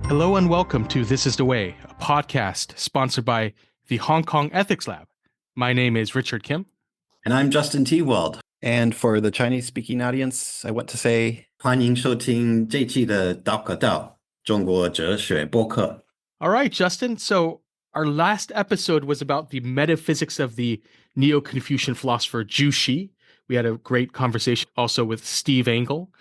Hello and welcome to This is the Way, a podcast sponsored by the Hong Kong Ethics Lab. My name is Richard Kim. And I'm Justin Tewald. And for the Chinese-speaking audience, I want to say 欢迎收听这期的道可道中国哲学播客。 All right, Justin. So our last episode was about the metaphysics of the Neo-Confucian philosopher Zhu Xi. We had a great conversation also with Steve Engel.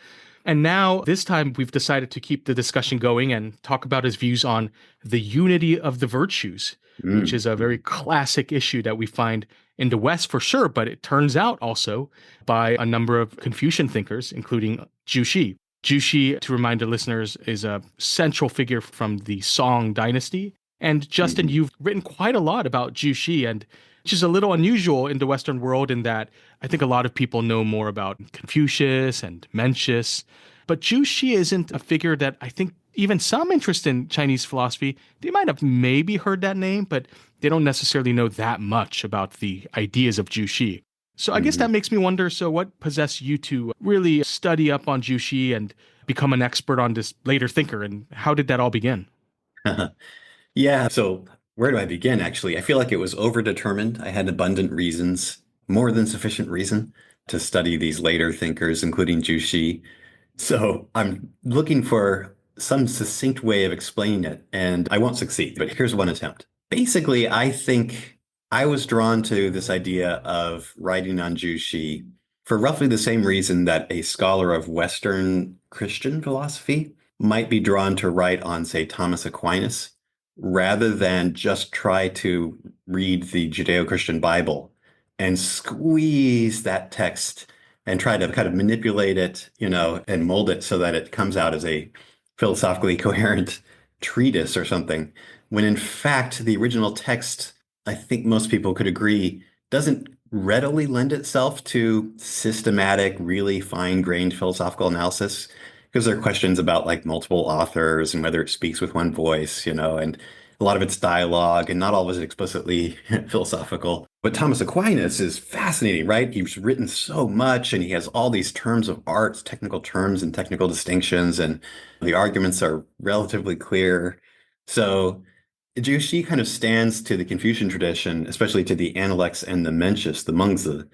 And now, this time, we've decided to keep the discussion going and talk about his views on the unity of the virtues, which is a very classic issue that we find in the West for sure, but it turns out also by a number of Confucian thinkers, including Zhu Xi. Zhu Xi, to remind the listeners, is a central figure from the Song dynasty. And Justin, you've written quite a lot about Zhu Xi, and which is a little unusual in the Western world in that I think a lot of people know more about Confucius and Mencius. But Zhu Xi isn't a figure that I think even some interest in Chinese philosophy, they might have maybe heard that name, but they don't necessarily know that much about the ideas of Zhu Xi. So I guess that makes me wonder, so what possessed you to really study up on Zhu Xi and become an expert on this later thinker, and how did that all begin? Yeah, so where do I begin, actually? I feel like it was overdetermined. I had abundant reasons, more than sufficient reason, to study these later thinkers, including Zhu Xi. So I'm looking for some succinct way of explaining it, and I won't succeed, but here's one attempt. Basically, I think I was drawn to this idea of writing on Zhu Xi for roughly the same reason that a scholar of Western Christian philosophy might be drawn to write on, say, Thomas Aquinas, rather than just try to read the Judeo-Christian Bible and squeeze that text and try to kind of manipulate it, and mold it so that it comes out as a philosophically coherent treatise or something, when in fact, the original text, I think most people could agree, doesn't readily lend itself to systematic, really fine-grained philosophical analysis, because there are questions about like multiple authors and whether it speaks with one voice, and a lot of it's dialogue and not all of it explicitly philosophical. But Thomas Aquinas is fascinating, right? He's written so much and he has all these terms of art, technical terms and technical distinctions, and the arguments are relatively clear. So Zhu Xi kind of stands to the Confucian tradition, especially to the Analects and the Mencius, the Mengzi,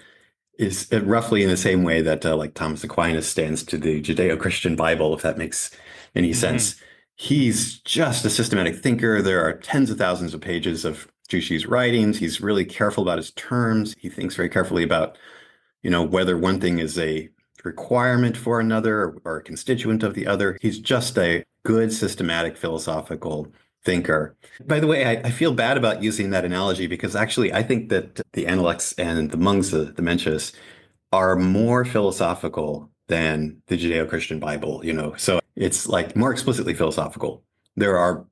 is roughly in the same way that like Thomas Aquinas stands to the Judeo-Christian Bible, if that makes any sense. He's just a systematic thinker. There are tens of thousands of pages of Zhu Xi's writings. He's really careful about his terms. He thinks very carefully about, whether one thing is a requirement for another or a constituent of the other. He's just a good systematic philosophical thinker. By the way, I feel bad about using that analogy because actually I think that the Analects and the Mengzi, the Mencius, are more philosophical than the Judeo-Christian Bible, so it's like more explicitly philosophical. There are,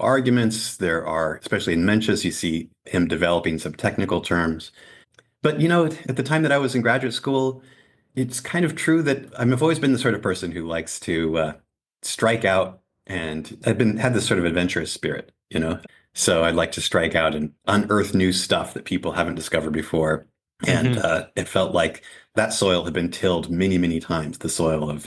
arguments, there are, especially in Mencius, you see him developing some technical terms. But, at the time that I was in graduate school, it's kind of true that I've always been the sort of person who likes to strike out, and I've had this sort of adventurous spirit, so I'd like to strike out and unearth new stuff that people haven't discovered before. And it felt like that soil had been tilled many, many times, the soil of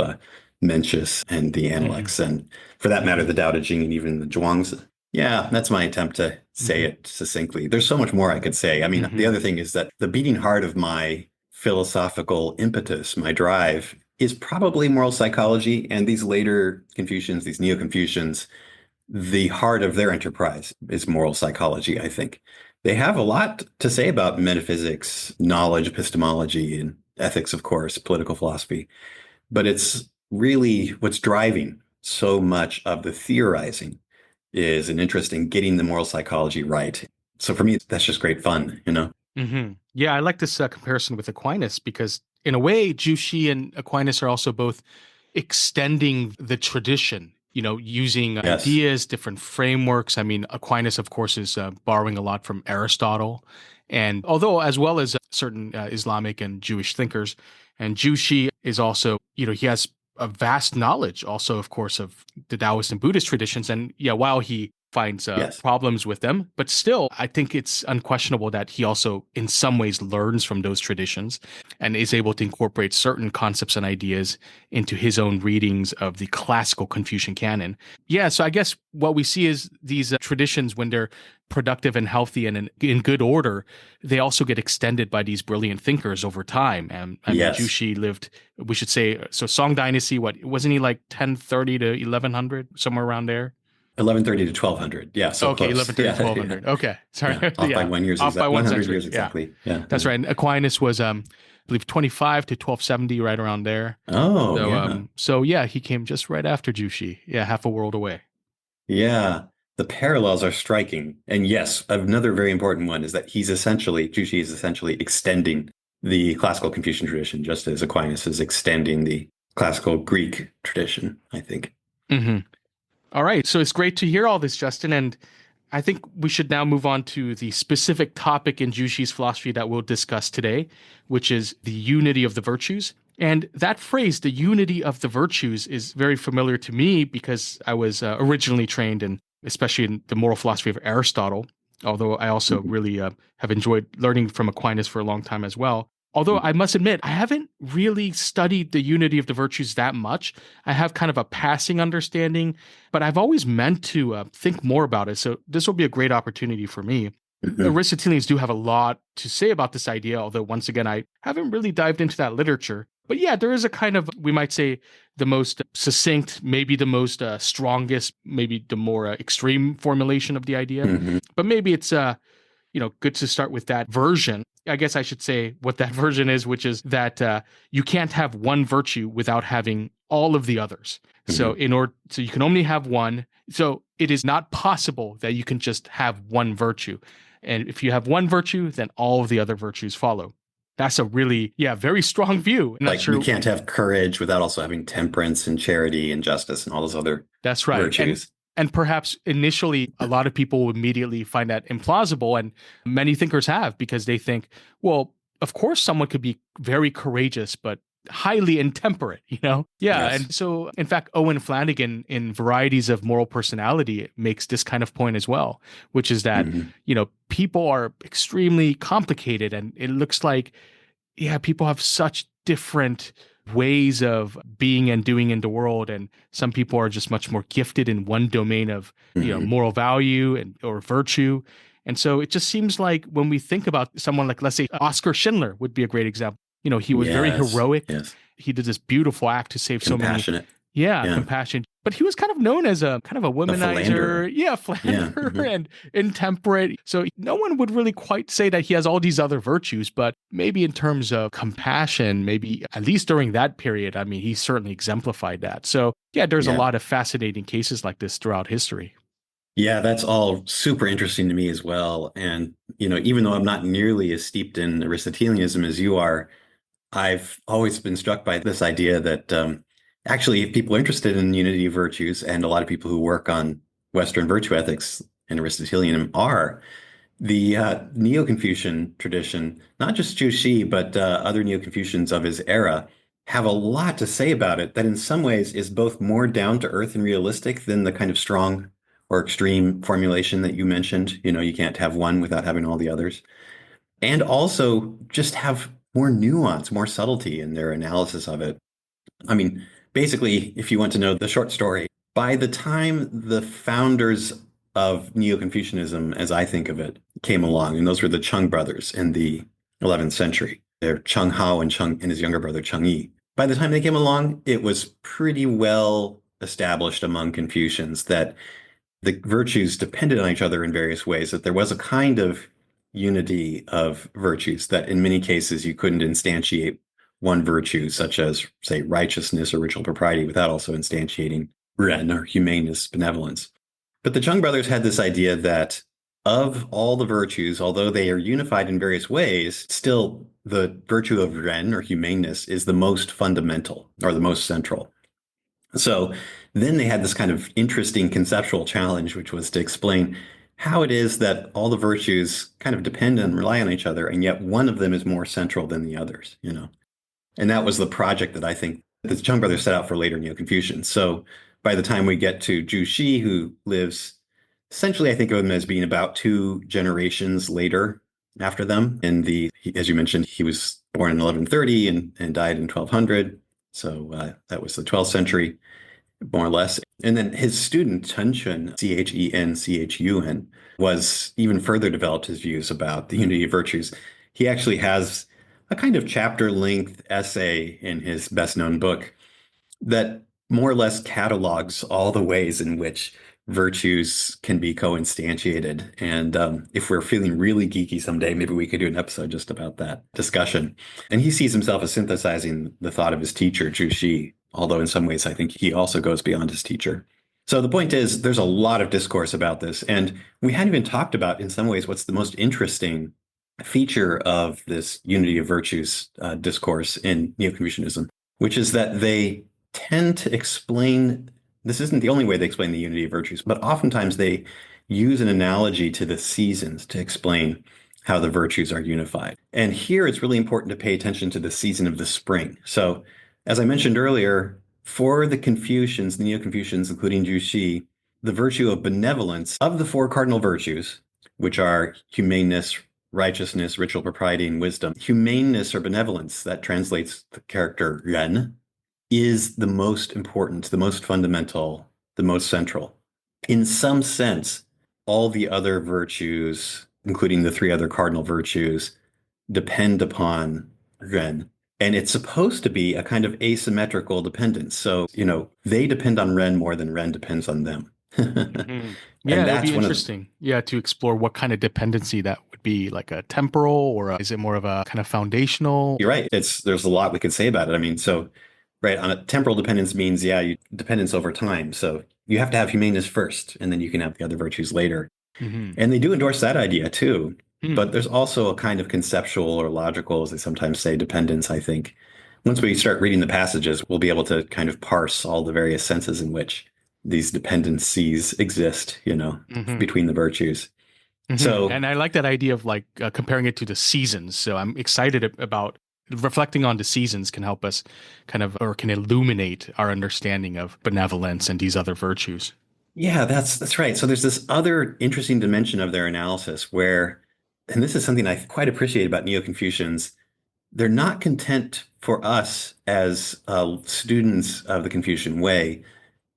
Mencius and the Analects, and for that matter, the Tao Te Ching and even the Zhuangzi. Yeah, that's my attempt to say it succinctly. There's so much more I could say. I mean, the other thing is that the beating heart of my philosophical impetus, my drive, is probably moral psychology, and these later Confucians, these Neo-Confucians, the heart of their enterprise is moral psychology, I think. They have a lot to say about metaphysics, knowledge, epistemology, and ethics, of course, political philosophy. But it's really what's driving so much of the theorizing is an interest in getting the moral psychology right. So for me, that's just great fun, Yeah, I like this comparison with Aquinas because in a way, Zhu Xi and Aquinas are also both extending the tradition, using ideas, different frameworks. I mean, Aquinas, of course, is borrowing a lot from Aristotle, and although as well as certain Islamic and Jewish thinkers, and Zhu Xi is also, he has a vast knowledge also, of course, of the Taoist and Buddhist traditions. And yeah, while he finds Yes. problems with them. But still, I think it's unquestionable that he also, in some ways, learns from those traditions and is able to incorporate certain concepts and ideas into his own readings of the classical Confucian canon. Yeah, so I guess what we see is these traditions, when they're productive and healthy and in good order, they also get extended by these brilliant thinkers over time. And I mean, Zhu Yes. Xi lived, we should say, so Song Dynasty, what, wasn't he like 1030 to 1100, somewhere around there? 1130 to 1200. Yeah, so Okay, close. 1130 to Yeah, 1200. Okay, sorry. yeah. Off by Yeah, 1 years off by exactly. one 100 century. years Yeah, exactly. Yeah. that's right. And Aquinas was, I believe, 25 to 1270, right around there. Oh, So, yeah. so yeah, he came just right after Zhu Xi. Yeah, half a world away. Yeah. The parallels are striking. And yes, another very important one is that Zhu Xi is essentially extending the classical Confucian tradition, just as Aquinas is extending the classical Greek tradition, I think. Mm-hmm. All right. So it's great to hear all this, Justin. And I think we should now move on to the specific topic in Zhu Xi's philosophy that we'll discuss today, which is the unity of the virtues. And that phrase, the unity of the virtues, is very familiar to me because I was originally trained in, especially in the moral philosophy of Aristotle, although I also Mhm. really have enjoyed learning from Aquinas for a long time as well. Although I must admit, I haven't really studied the unity of the virtues that much. I have kind of a passing understanding, but I've always meant to think more about it. So this will be a great opportunity for me. Mhm. Aristotelians do have a lot to say about this idea, although once again, I haven't really dived into that literature. But yeah, there is a kind of, we might say, the most succinct, maybe the most strongest, maybe the more extreme formulation of the idea. Mhm. But maybe it's good to start with that version. I guess I should say what that version is, which is that you can't have one virtue without having all of the others. So Mhm. so you can only have one. So it is not possible that you can just have one virtue. And if you have one virtue, then all of the other virtues follow. That's a really, very strong view. I'm not Like we sure. can't have courage without also having temperance and charity and justice and all those other That's right. virtues. And perhaps initially a lot of people would immediately find that implausible, and many thinkers have, because they think, well, of course someone could be very courageous but highly intemperate, you know? Yeah, Yes. and so in fact Owen Flanagan in Varieties of Moral Personality makes this kind of point as well, which is that, Mhm. people are extremely complicated, and it looks like, yeah, people have such different ways of being and doing in the world, and some people are just much more gifted in one domain of Mhm. moral value and or virtue. And so it just seems like when we think about someone like, let's say, Oscar Schindler would be a great example. He was very Yes. heroic. Yes. He did this beautiful act to save so many. Compassionate. Yeah, Yeah. compassion. But he was kind of known as a kind of a A philanderer. womanizer, yeah, Yeah. philanderer Mhm. and intemperate. So no one would really quite say that he has all these other virtues, but maybe in terms of compassion, maybe at least during that period, I mean, he certainly exemplified that. So yeah, there's a Yeah. lot of fascinating cases like this throughout history. Yeah, that's all super interesting to me as well. And, even though I'm not nearly as steeped in Aristotelianism as you are, I've always been struck by this idea that actually, if people are interested in unity of virtues, and a lot of people who work on Western virtue ethics and Aristotelianism are, the Neo-Confucian tradition, not just Zhu Xi, but other Neo-Confucians of his era, have a lot to say about it that in some ways is both more down to earth and realistic than the kind of strong or extreme formulation that you mentioned. You can't have one without having all the others. And also just have more nuance, more subtlety in their analysis of it. I mean, basically, if you want to know the short story, by the time the founders of Neo-Confucianism, as I think of it, came along, and those were the Chung brothers in the 11th century. They're Chung Hao and his younger brother Chung Yi. By the time they came along, it was pretty well established among Confucians that the virtues depended on each other in various ways, that there was a kind of unity of virtues that in many cases you couldn't instantiate one virtue, such as, say, righteousness or ritual propriety, without also instantiating ren or humaneness, benevolence. But the Chung brothers had this idea that of all the virtues, although they are unified in various ways, still the virtue of ren or humaneness is the most fundamental or the most central. So then they had this kind of interesting conceptual challenge, which was to explain how it is that all the virtues kind of depend and rely on each other, and yet one of them is more central than the others. And that was the project that I think the Chung brothers set out for later Neo-Confucians. So by the time we get to Zhu Xi, who lives Essentially, I think of him as being about 2 generations later after them. As you mentioned, he was born in 1130 and died in 1200. So that was the 12th century, more or less. And then his student, Chun, Chenchun, was even further developed his views about the unity of virtues. He actually has a kind of chapter-length essay in his best-known book that more or less catalogs all the ways in which virtues can be co-instantiated. And if we're feeling really geeky someday, maybe we could do an episode just about that discussion. And he sees himself as synthesizing the thought of his teacher, Zhu Xi, although in some ways I think he also goes beyond his teacher. So the point is, there's a lot of discourse about this. And we hadn't even talked about, in some ways, what's the most interesting feature of this unity of virtues discourse in Neo-Confucianism, which is that they tend to explain, this isn't the only way they explain the unity of virtues, but oftentimes they use an analogy to the seasons to explain how the virtues are unified. And here it's really important to pay attention to the season of the spring. So, as I mentioned earlier, for the Confucians, the Neo-Confucians, including Zhu Xi, the virtue of benevolence of the 4 cardinal virtues, which are humaneness, righteousness, ritual propriety, and wisdom. Humaneness or benevolence, that translates the character ren, is the most important, the most fundamental, the most central. In some sense, all the other virtues, including the 3 other cardinal virtues, depend upon ren. And it's supposed to be a kind of asymmetrical dependence. So, they depend on ren more than ren depends on them. Mm-hmm. Yeah, And it would that's be interesting. Yeah, to explore what kind of dependency that would be, like a temporal, or is it more of a kind of foundational? You're right. There's a lot we could say about it. I mean, so right, on a temporal dependence means, dependence over time. So you have to have humaneness first, and then you can have the other virtues later. Mm-hmm. And they do endorse that idea too. Hmm. But there's also a kind of conceptual or logical, as they sometimes say, dependence, I think. Once we start reading the passages, we'll be able to kind of parse all the various senses in which these dependencies exist, Mm-hmm. between the virtues. Mm-hmm. So And I like that idea of like comparing it to the seasons. So I'm excited about reflecting on the seasons can help us kind of, or can illuminate our understanding of benevolence and these other virtues. yeah, that's right. So there's this other interesting dimension of their analysis where, and this is something I quite appreciate about Neo-Confucians, they're not content for us as students of the Confucian way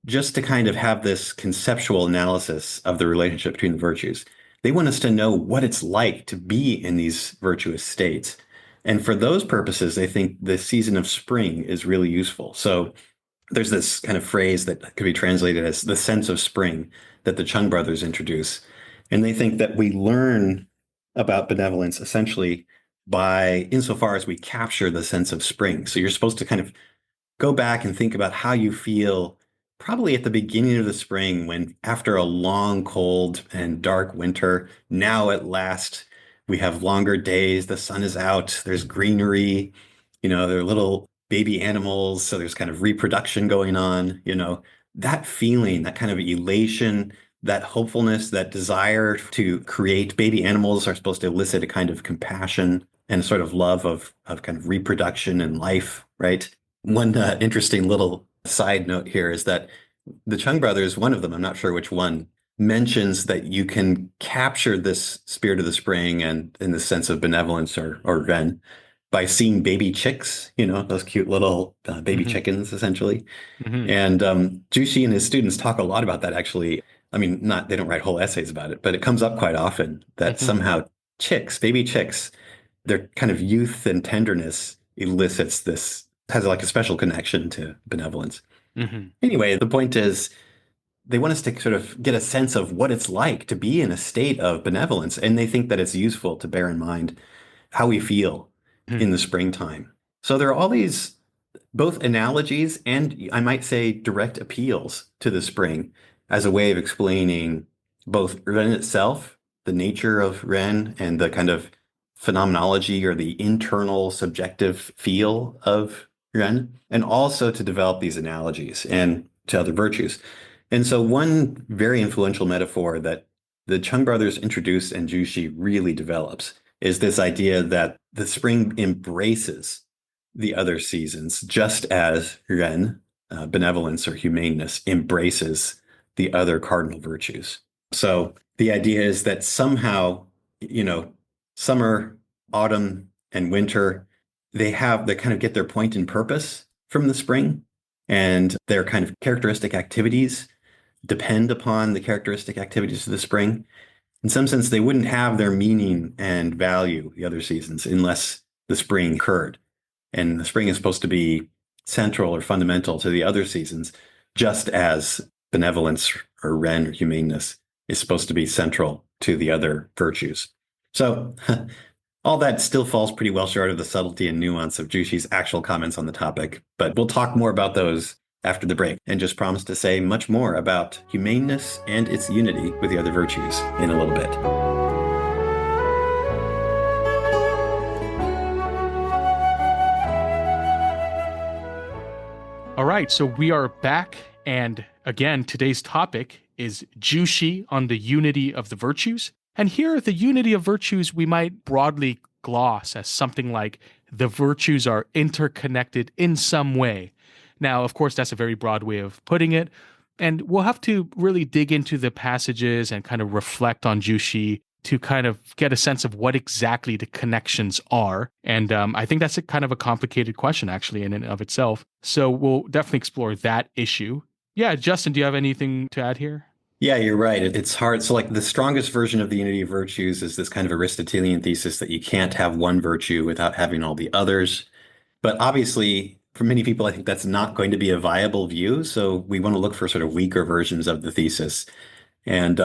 just to kind of have this conceptual analysis of the relationship between the virtues. They want us to know what it's like to be in these virtuous states. And for those purposes, they think the season of spring is really useful. So there's this kind of phrase that could be translated as the sense of spring that the Chung brothers introduce. And they think that we learn about benevolence essentially by insofar as we capture the sense of spring. So you're supposed to kind of go back and think about how you feel probably at the beginning of the spring when, after a long, cold and dark winter, now at last we have longer days, the sun is out, there's greenery, there are little baby animals, so there's kind of reproduction going on, that feeling, that kind of elation, that hopefulness, that desire to create baby animals are supposed to elicit a kind of compassion and a sort of love of kind of reproduction and life, right? One interesting little side note here is that the Chung brothers, one of them, I'm not sure which one, mentions that you can capture this spirit of the spring and in the sense of benevolence or ren by seeing baby chicks, those cute little baby Mm-hmm. chickens, essentially. Mm-hmm. And Zhu Xi and his students talk a lot about that, actually. I mean, they don't write whole essays about it, but it comes up quite often that Mm-hmm. somehow baby chicks, their kind of youth and tenderness elicits this, has like a special connection to benevolence. Mm-hmm. Anyway, the point is they want us to sort of get a sense of what it's like to be in a state of benevolence. And they think that it's useful to bear in mind how we feel in the springtime. So there are all these both analogies and, I might say, direct appeals to the spring as a way of explaining both Ren itself, the nature of Ren, and the kind of phenomenology or the internal subjective feel of Ren, and also to develop these analogies and to other virtues. And so one very influential metaphor that the Chung brothers introduced and Zhu Xi really develops is this idea that the spring embraces the other seasons, just as Ren, benevolence or humaneness, embraces the other cardinal virtues. So the idea is that somehow, you know, summer, autumn, and winter, they kind of get their point and purpose from the spring, and their kind of characteristic activities depend upon the characteristic activities of the spring. In some sense, they wouldn't have their meaning and value, the other seasons, unless the spring occurred. And the spring is supposed to be central or fundamental to the other seasons, just as benevolence or ren or humaneness is supposed to be central to the other virtues. So all that still falls pretty well short of the subtlety and nuance of Zhu Xi's actual comments on the topic, but we'll talk more about those after the break, and just promise to say much more about humaneness and its unity with the other virtues in a little bit. All right, so we are back, and again, today's topic is Zhu Xi on the unity of the virtues. And here, the unity of virtues we might broadly gloss as something like the virtues are interconnected in some way. Now, of course, that's a very broad way of putting it, and we'll have to really dig into the passages and kind of reflect on Zhu Xi to kind of get a sense of what exactly the connections are. And I think that's a kind of a complicated question, actually, in and of itself. So we'll definitely explore that issue. Yeah, Justin, do you have anything to add here? Yeah, you're right. It's hard. So, like, the strongest version of the unity of virtues is this kind of Aristotelian thesis that you can't have one virtue without having all the others. But obviously, for many people, I think that's not going to be a viable view. So we want to look for sort of weaker versions of the thesis. And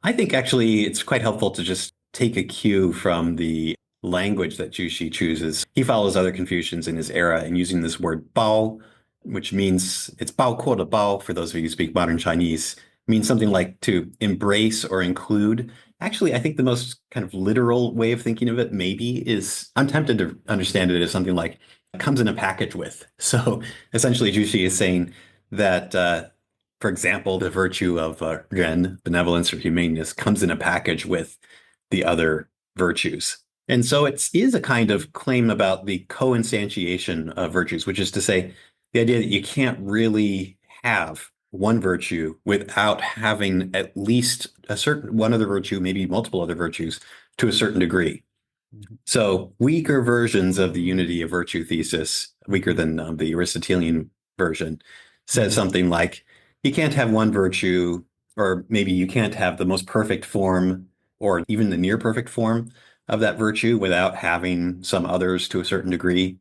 I think actually it's quite helpful to just take a cue from the language that Zhu Xi chooses. He follows other Confucians in his era in using this word bao, which means it's bao kuo de bao for those of you who speak modern Chinese, means something like to embrace or include. Actually, I think the most kind of literal way of thinking of it maybe is, I'm tempted to understand it as something like comes in a package with. So essentially, Zhu Xi is saying that for example, the virtue of ren, benevolence or humaneness, comes in a package with the other virtues. And so it is a kind of claim about the co-instantiation of virtues, which is to say, the idea that you can't really have one virtue without having at least a certain one other virtue, maybe multiple other virtues, to a certain degree. So weaker versions of the unity of virtue thesis, weaker than the Aristotelian version, says something like, you can't have one virtue, or maybe you can't have the most perfect form or even the near perfect form of that virtue without having some others to a certain degree.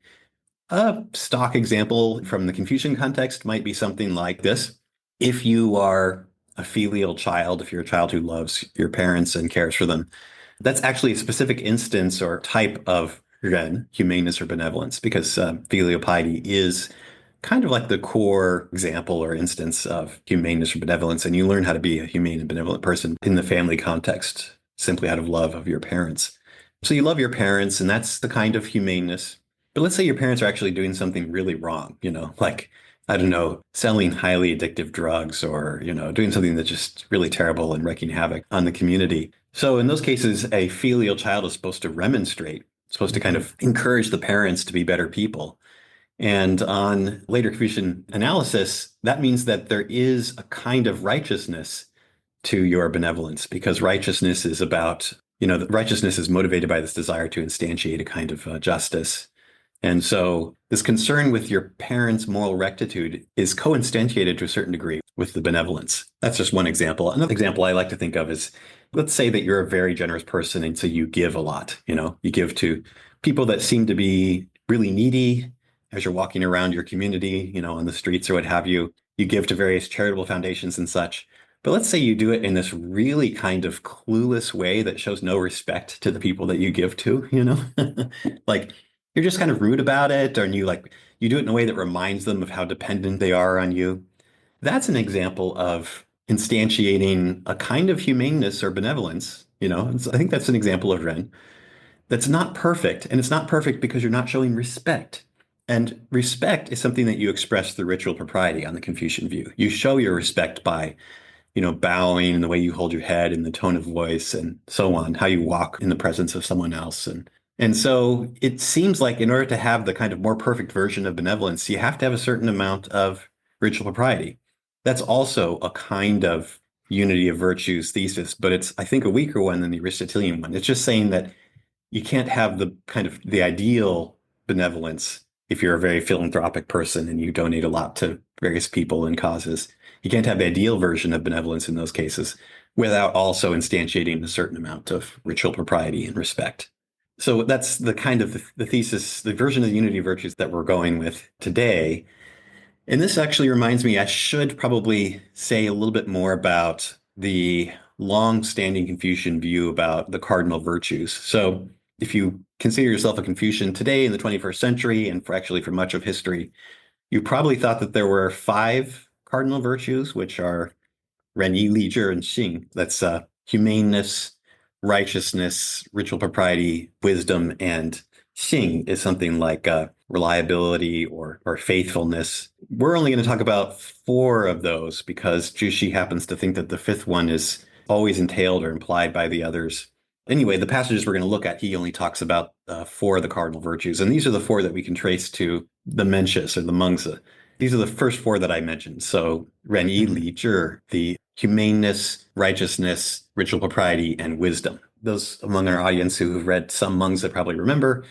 A stock example from the Confucian context might be something like this. If you are a filial child, if you're a child who loves your parents and cares for them, that's actually a specific instance or type of ren, humaneness or benevolence, because filial piety is kind of like the core example or instance of humaneness or benevolence. And you learn how to be a humane and benevolent person in the family context, simply out of love of your parents. So you love your parents, and that's the kind of humaneness. But let's say your parents are actually doing something really wrong, like, I don't know, selling highly addictive drugs or, doing something that's just really terrible and wreaking havoc on the community. So in those cases, a filial child is supposed to remonstrate, supposed to kind of encourage the parents to be better people. And on later Confucian analysis, that means that there is a kind of righteousness to your benevolence, because righteousness is about, righteousness is motivated by this desire to instantiate a kind of justice. And so this concern with your parents' moral rectitude is co-instantiated to a certain degree with the benevolence. That's just one example. Another example I like to think of is, let's say that you're a very generous person, and so you give a lot, you give to people that seem to be really needy as you're walking around your community, on the streets or what have you. You give to various charitable foundations and such. But let's say you do it in this really kind of clueless way that shows no respect to the people that you give to, like you're just kind of rude about it, or you do it in a way that reminds them of how dependent they are on you. That's an example of instantiating a kind of humaneness or benevolence. I think that's an example of ren that's not perfect. And it's not perfect because you're not showing respect. And respect is something that you express through ritual propriety on the Confucian view. You show your respect by, bowing and the way you hold your head and the tone of voice and so on, how you walk in the presence of someone else. And so it seems like in order to have the kind of more perfect version of benevolence, you have to have a certain amount of ritual propriety. That's also a kind of unity of virtues thesis, but it's, I think, a weaker one than the Aristotelian one. It's just saying that you can't have the kind of the ideal benevolence if you're a very philanthropic person and you donate a lot to various people and causes. You can't have the ideal version of benevolence in those cases without also instantiating a certain amount of ritual propriety and respect. So that's the kind of the thesis, the version of the unity of virtues that we're going with today. And this actually reminds me, I should probably say a little bit more about the long-standing Confucian view about the cardinal virtues. So if you consider yourself a Confucian today in the 21st century, and actually for much of history, you probably thought that there were 5 cardinal virtues, which are renyi, leisure, and xing. That's humaneness, righteousness, ritual propriety, wisdom, and xing is something like reliability or faithfulness. We're only going to talk about 4 of those because Zhu Xi happens to think that the 5th one is always entailed or implied by the others. Anyway, the passages we're going to look at, he only talks about 4 of the cardinal virtues. And these are the 4 that we can trace to the Mencius or the Mengzi. These are the first 4 that I mentioned. So renyi, li, zhi, the humaneness, righteousness, ritual propriety, and wisdom. Those among our audience who have read some Mengzi probably remember.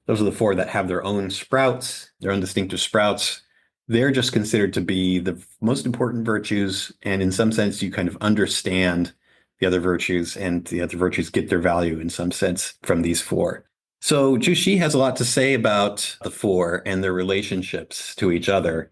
Those are the 4 that have their own sprouts, their own distinctive sprouts. They're just considered to be the most important virtues. And in some sense, you kind of understand the other virtues, and the other virtues get their value in some sense from these 4. So Zhu Xi has a lot to say about the 4 and their relationships to each other.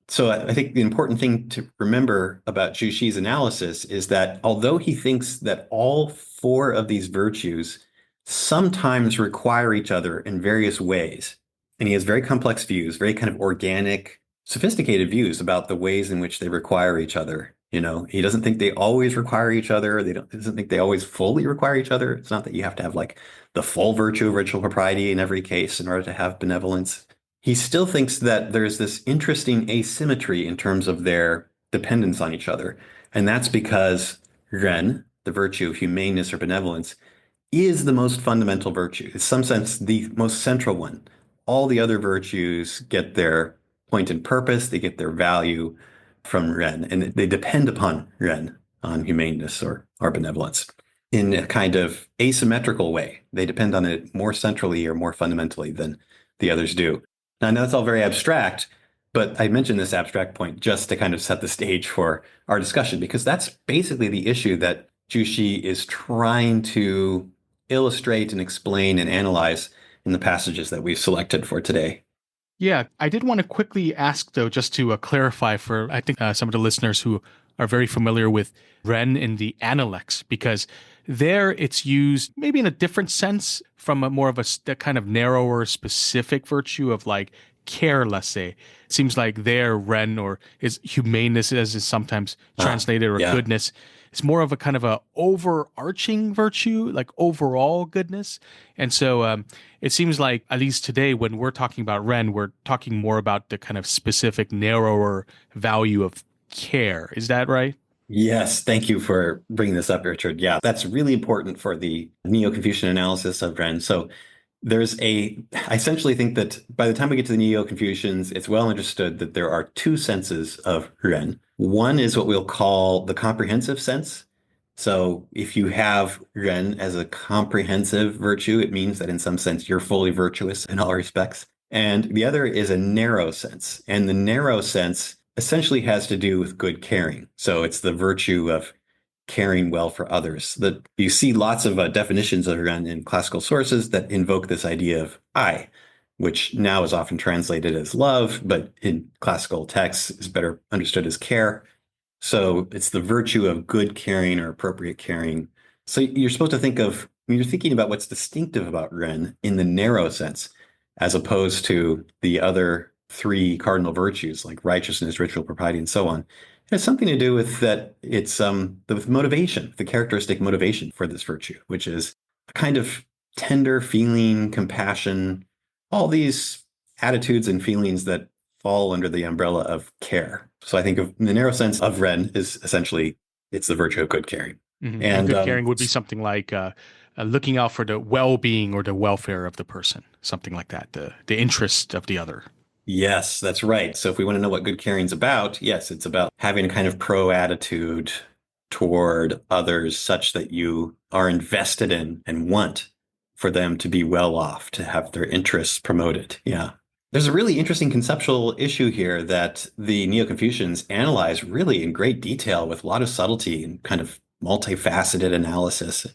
So I think the important thing to remember about Zhu Xi's analysis is that although he thinks that all 4 of these virtues sometimes require each other in various ways, and he has very complex views, very kind of organic, sophisticated views about the ways in which they require each other. He doesn't think they always require each other. Doesn't think they always fully require each other. It's not that you have to have like the full virtue of ritual propriety in every case in order to have benevolence. He still thinks that there's this interesting asymmetry in terms of their dependence on each other. And that's because ren, the virtue of humaneness or benevolence, is the most fundamental virtue. In some sense, the most central one. All the other virtues get their point and purpose, they get their value from ren, and they depend upon ren, on humaneness or benevolence, in a kind of asymmetrical way. They depend on it more centrally or more fundamentally than the others do. Now, I know it's all very abstract, but I mentioned this abstract point just to kind of set the stage for our discussion, because that's basically the issue that Zhu Xi is trying to illustrate and explain and analyze in the passages that we've selected for today. Yeah, I did want to quickly ask, though, just to clarify for, I think, some of the listeners who are very familiar with Ren in the Analects, because there it's used maybe in a different sense from a more of a kind of narrower, specific virtue of like care, let's say. It seems like there Ren or is humaneness, as is sometimes translated, or yeah. goodness. It's more of a kind of a overarching virtue, like overall goodness. And so it seems like, at least today, when we're talking about Ren, we're talking more about the kind of specific, narrower value of care. Is that right? Yes, thank you for bringing this up, Richard. Yeah, that's really important for the Neo-Confucian analysis of Ren. So I essentially think that by the time we get to the Neo-Confucians, it's well understood that there are 2 senses of Ren. One is what we'll call the comprehensive sense. So if you have Ren as a comprehensive virtue, it means that in some sense you're fully virtuous in all respects. And the other is a narrow sense. And the narrow sense essentially has to do with good caring. So it's the virtue of caring well for others. That you see lots of definitions of Ren in classical sources that invoke this idea of I, which now is often translated as love, but in classical texts is better understood as care. So it's the virtue of good caring or appropriate caring. So you're supposed to think of, when you're thinking about what's distinctive about Ren in the narrow sense, as opposed to the other 3 cardinal virtues like righteousness, ritual propriety, and so on. It has something to do with that it's with motivation, the characteristic motivation for this virtue, which is a kind of tender feeling, compassion, all these attitudes and feelings that fall under the umbrella of care. So I think of the narrow sense of Ren is essentially, it's the virtue of good caring. Mm-hmm. And good caring would be something like looking out for the well-being or the welfare of the person, something like that, the interest of the other. Yes, that's right. So if we want to know what good caring is about, yes, it's about having a kind of pro attitude, toward others such that you are invested in and want for them to be well off, to have their interests promoted. Yeah. There's a really interesting conceptual issue here that the Neo-Confucians analyze really in great detail with a lot of subtlety and kind of multifaceted analysis.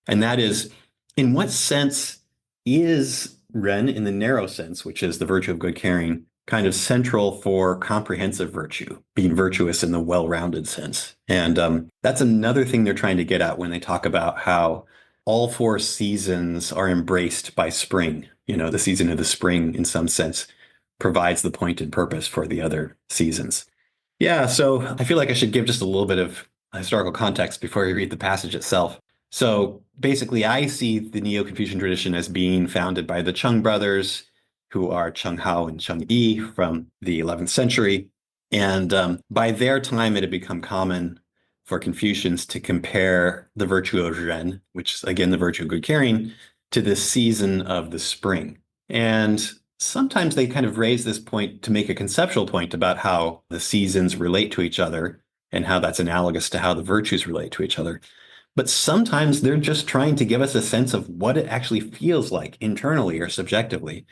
And that is, in what sense is Ren, in the narrow sense, which is the virtue of good caring, kind of central for comprehensive virtue, being virtuous in the well-rounded sense? And that's another thing they're trying to get at when they talk about how all four seasons are embraced by spring. The season of the spring, in some sense, provides the point and purpose for the other seasons. Yeah, so I feel like I should give just a little bit of historical context before we read the passage itself. So basically, I see the Neo-Confucian tradition as being founded by the Cheng brothers, who are Cheng Hao and Cheng Yi from the 11th century. And by their time, it had become common for Confucians to compare the virtue of Ren, which is, again, the virtue of good caring, to the season of the spring. And sometimes they kind of raise this point to make a conceptual point about how the seasons relate to each other and how that's analogous to how the virtues relate to each other. But sometimes they're just trying to give us a sense of what it actually feels like internally or subjectively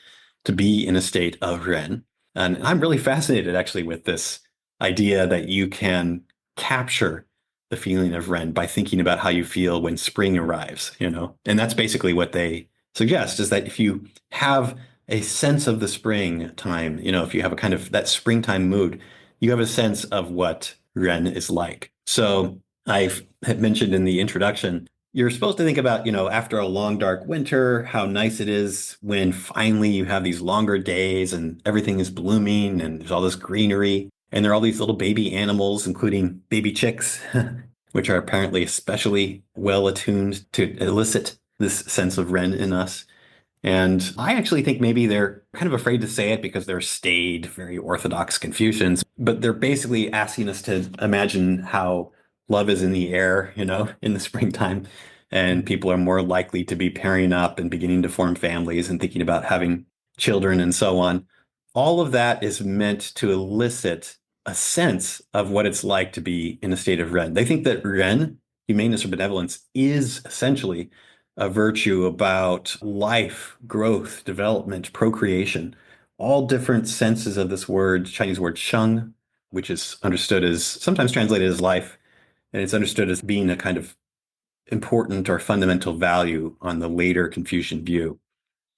to be in a state of Ren. And I'm really fascinated actually with this idea that you can capture the feeling of Ren by thinking about how you feel when spring arrives, And that's basically what they suggest, is that if you have a sense of the springtime, if you have a kind of that springtime mood, you have a sense of what Ren is like. So I've mentioned in the introduction, you're supposed to think about, after a long, dark winter, how nice it is when finally you have these longer days and everything is blooming and there's all this greenery. And there are all these little baby animals, including baby chicks, which are apparently especially well attuned to elicit this sense of Ren in us. And I actually think maybe they're kind of afraid to say it because they're staid, very orthodox Confucians, but they're basically asking us to imagine how love is in the air, in the springtime. And people are more likely to be pairing up and beginning to form families and thinking about having children and so on. All of that is meant to elicit a sense of what it's like to be in a state of Ren. They think that Ren, humaneness or benevolence, is essentially a virtue about life, growth, development, procreation, all different senses of this word, Chinese word sheng, which is understood as, sometimes translated as life, and it's understood as being a kind of important or fundamental value on the later Confucian view.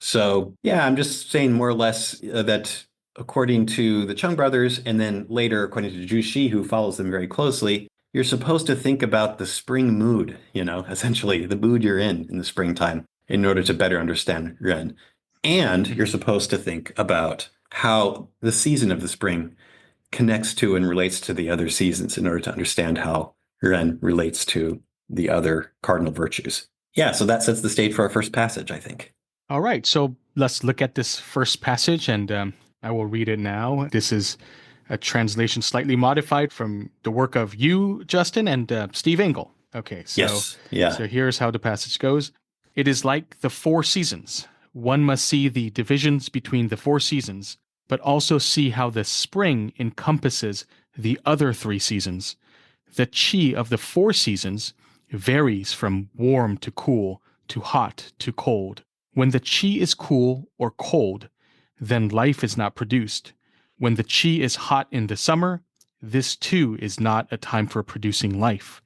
So, yeah, I'm just saying more or less that according to the Cheng brothers, and then later according to Zhu Xi, who follows them very closely, you're supposed to think about the spring mood, essentially the mood you're in the springtime in order to better understand Ren. And you're supposed to think about how the season of the spring connects to and relates to the other seasons in order to understand how Ren relates to the other cardinal virtues. Yeah, so that sets the stage for our first passage, I think. All right, so let's look at this first passage, and I will read it now. This is a translation slightly modified from the work of you, Justin, and Steve Engel. Okay, so, yes. Yeah. So here's how the passage goes. It is like the four seasons. One must see the divisions between the four seasons, but also see how the spring encompasses the other three seasons. The qi of the four seasons varies from warm to cool, to hot to cold. When the qi is cool or cold, then life is not produced. When the qi is hot in the summer, this too is not a time for producing life.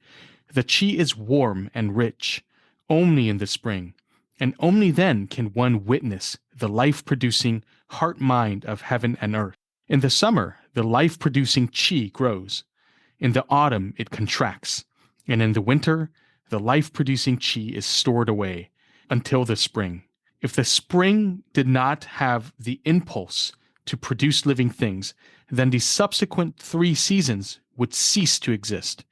The qi is warm and rich only in the spring, and only then can one witness the life-producing heart-mind of heaven and earth. In the summer, the life-producing qi grows. In the autumn, it contracts, and in the winter, the life-producing qi is stored away until the spring. If the spring did not have the impulse to produce living things, then the subsequent three seasons would cease to exist.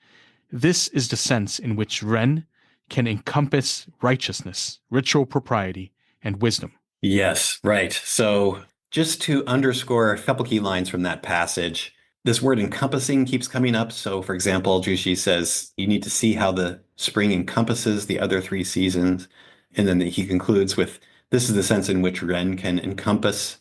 This is the sense in which Ren can encompass righteousness, ritual propriety, and wisdom. Yes, right. So just to underscore a couple key lines from that passage, this word encompassing keeps coming up. So, for example, Zhu Xi says you need to see how the spring encompasses the other three seasons. And then he concludes with, this is the sense in which Ren can encompass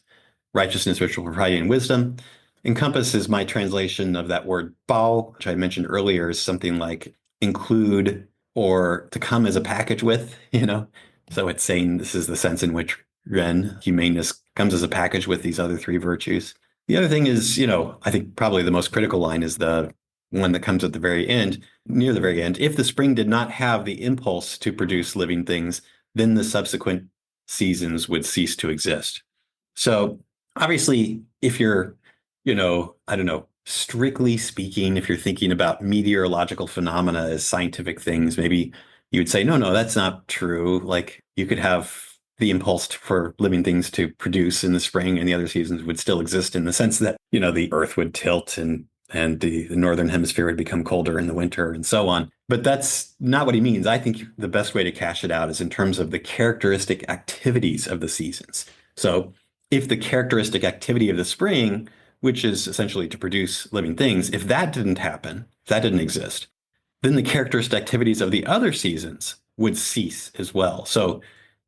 righteousness, ritual propriety, and wisdom. Encompass is my translation of that word bao, which I mentioned earlier, is something like include or to come as a package with, you know? So it's saying this is the sense in which Ren, humaneness, comes as a package with these other three virtues. The other thing is, I think probably the most critical line is the one that comes at the very end, near the very end. If the spring did not have the impulse to produce living things, then the subsequent seasons would cease to exist. So obviously, if you're, I don't know, strictly speaking, if you're thinking about meteorological phenomena as scientific things, maybe you would say, no, that's not true. Like you could have the impulse for living things to produce in the spring and the other seasons would still exist in the sense that, the earth would tilt and the northern hemisphere would become colder in the winter and so on. But that's not what he means. I think the best way to cash it out is in terms of the characteristic activities of the seasons. So if the characteristic activity of the spring, which is essentially to produce living things, if that didn't happen, if that didn't exist, then the characteristic activities of the other seasons would cease as well. So,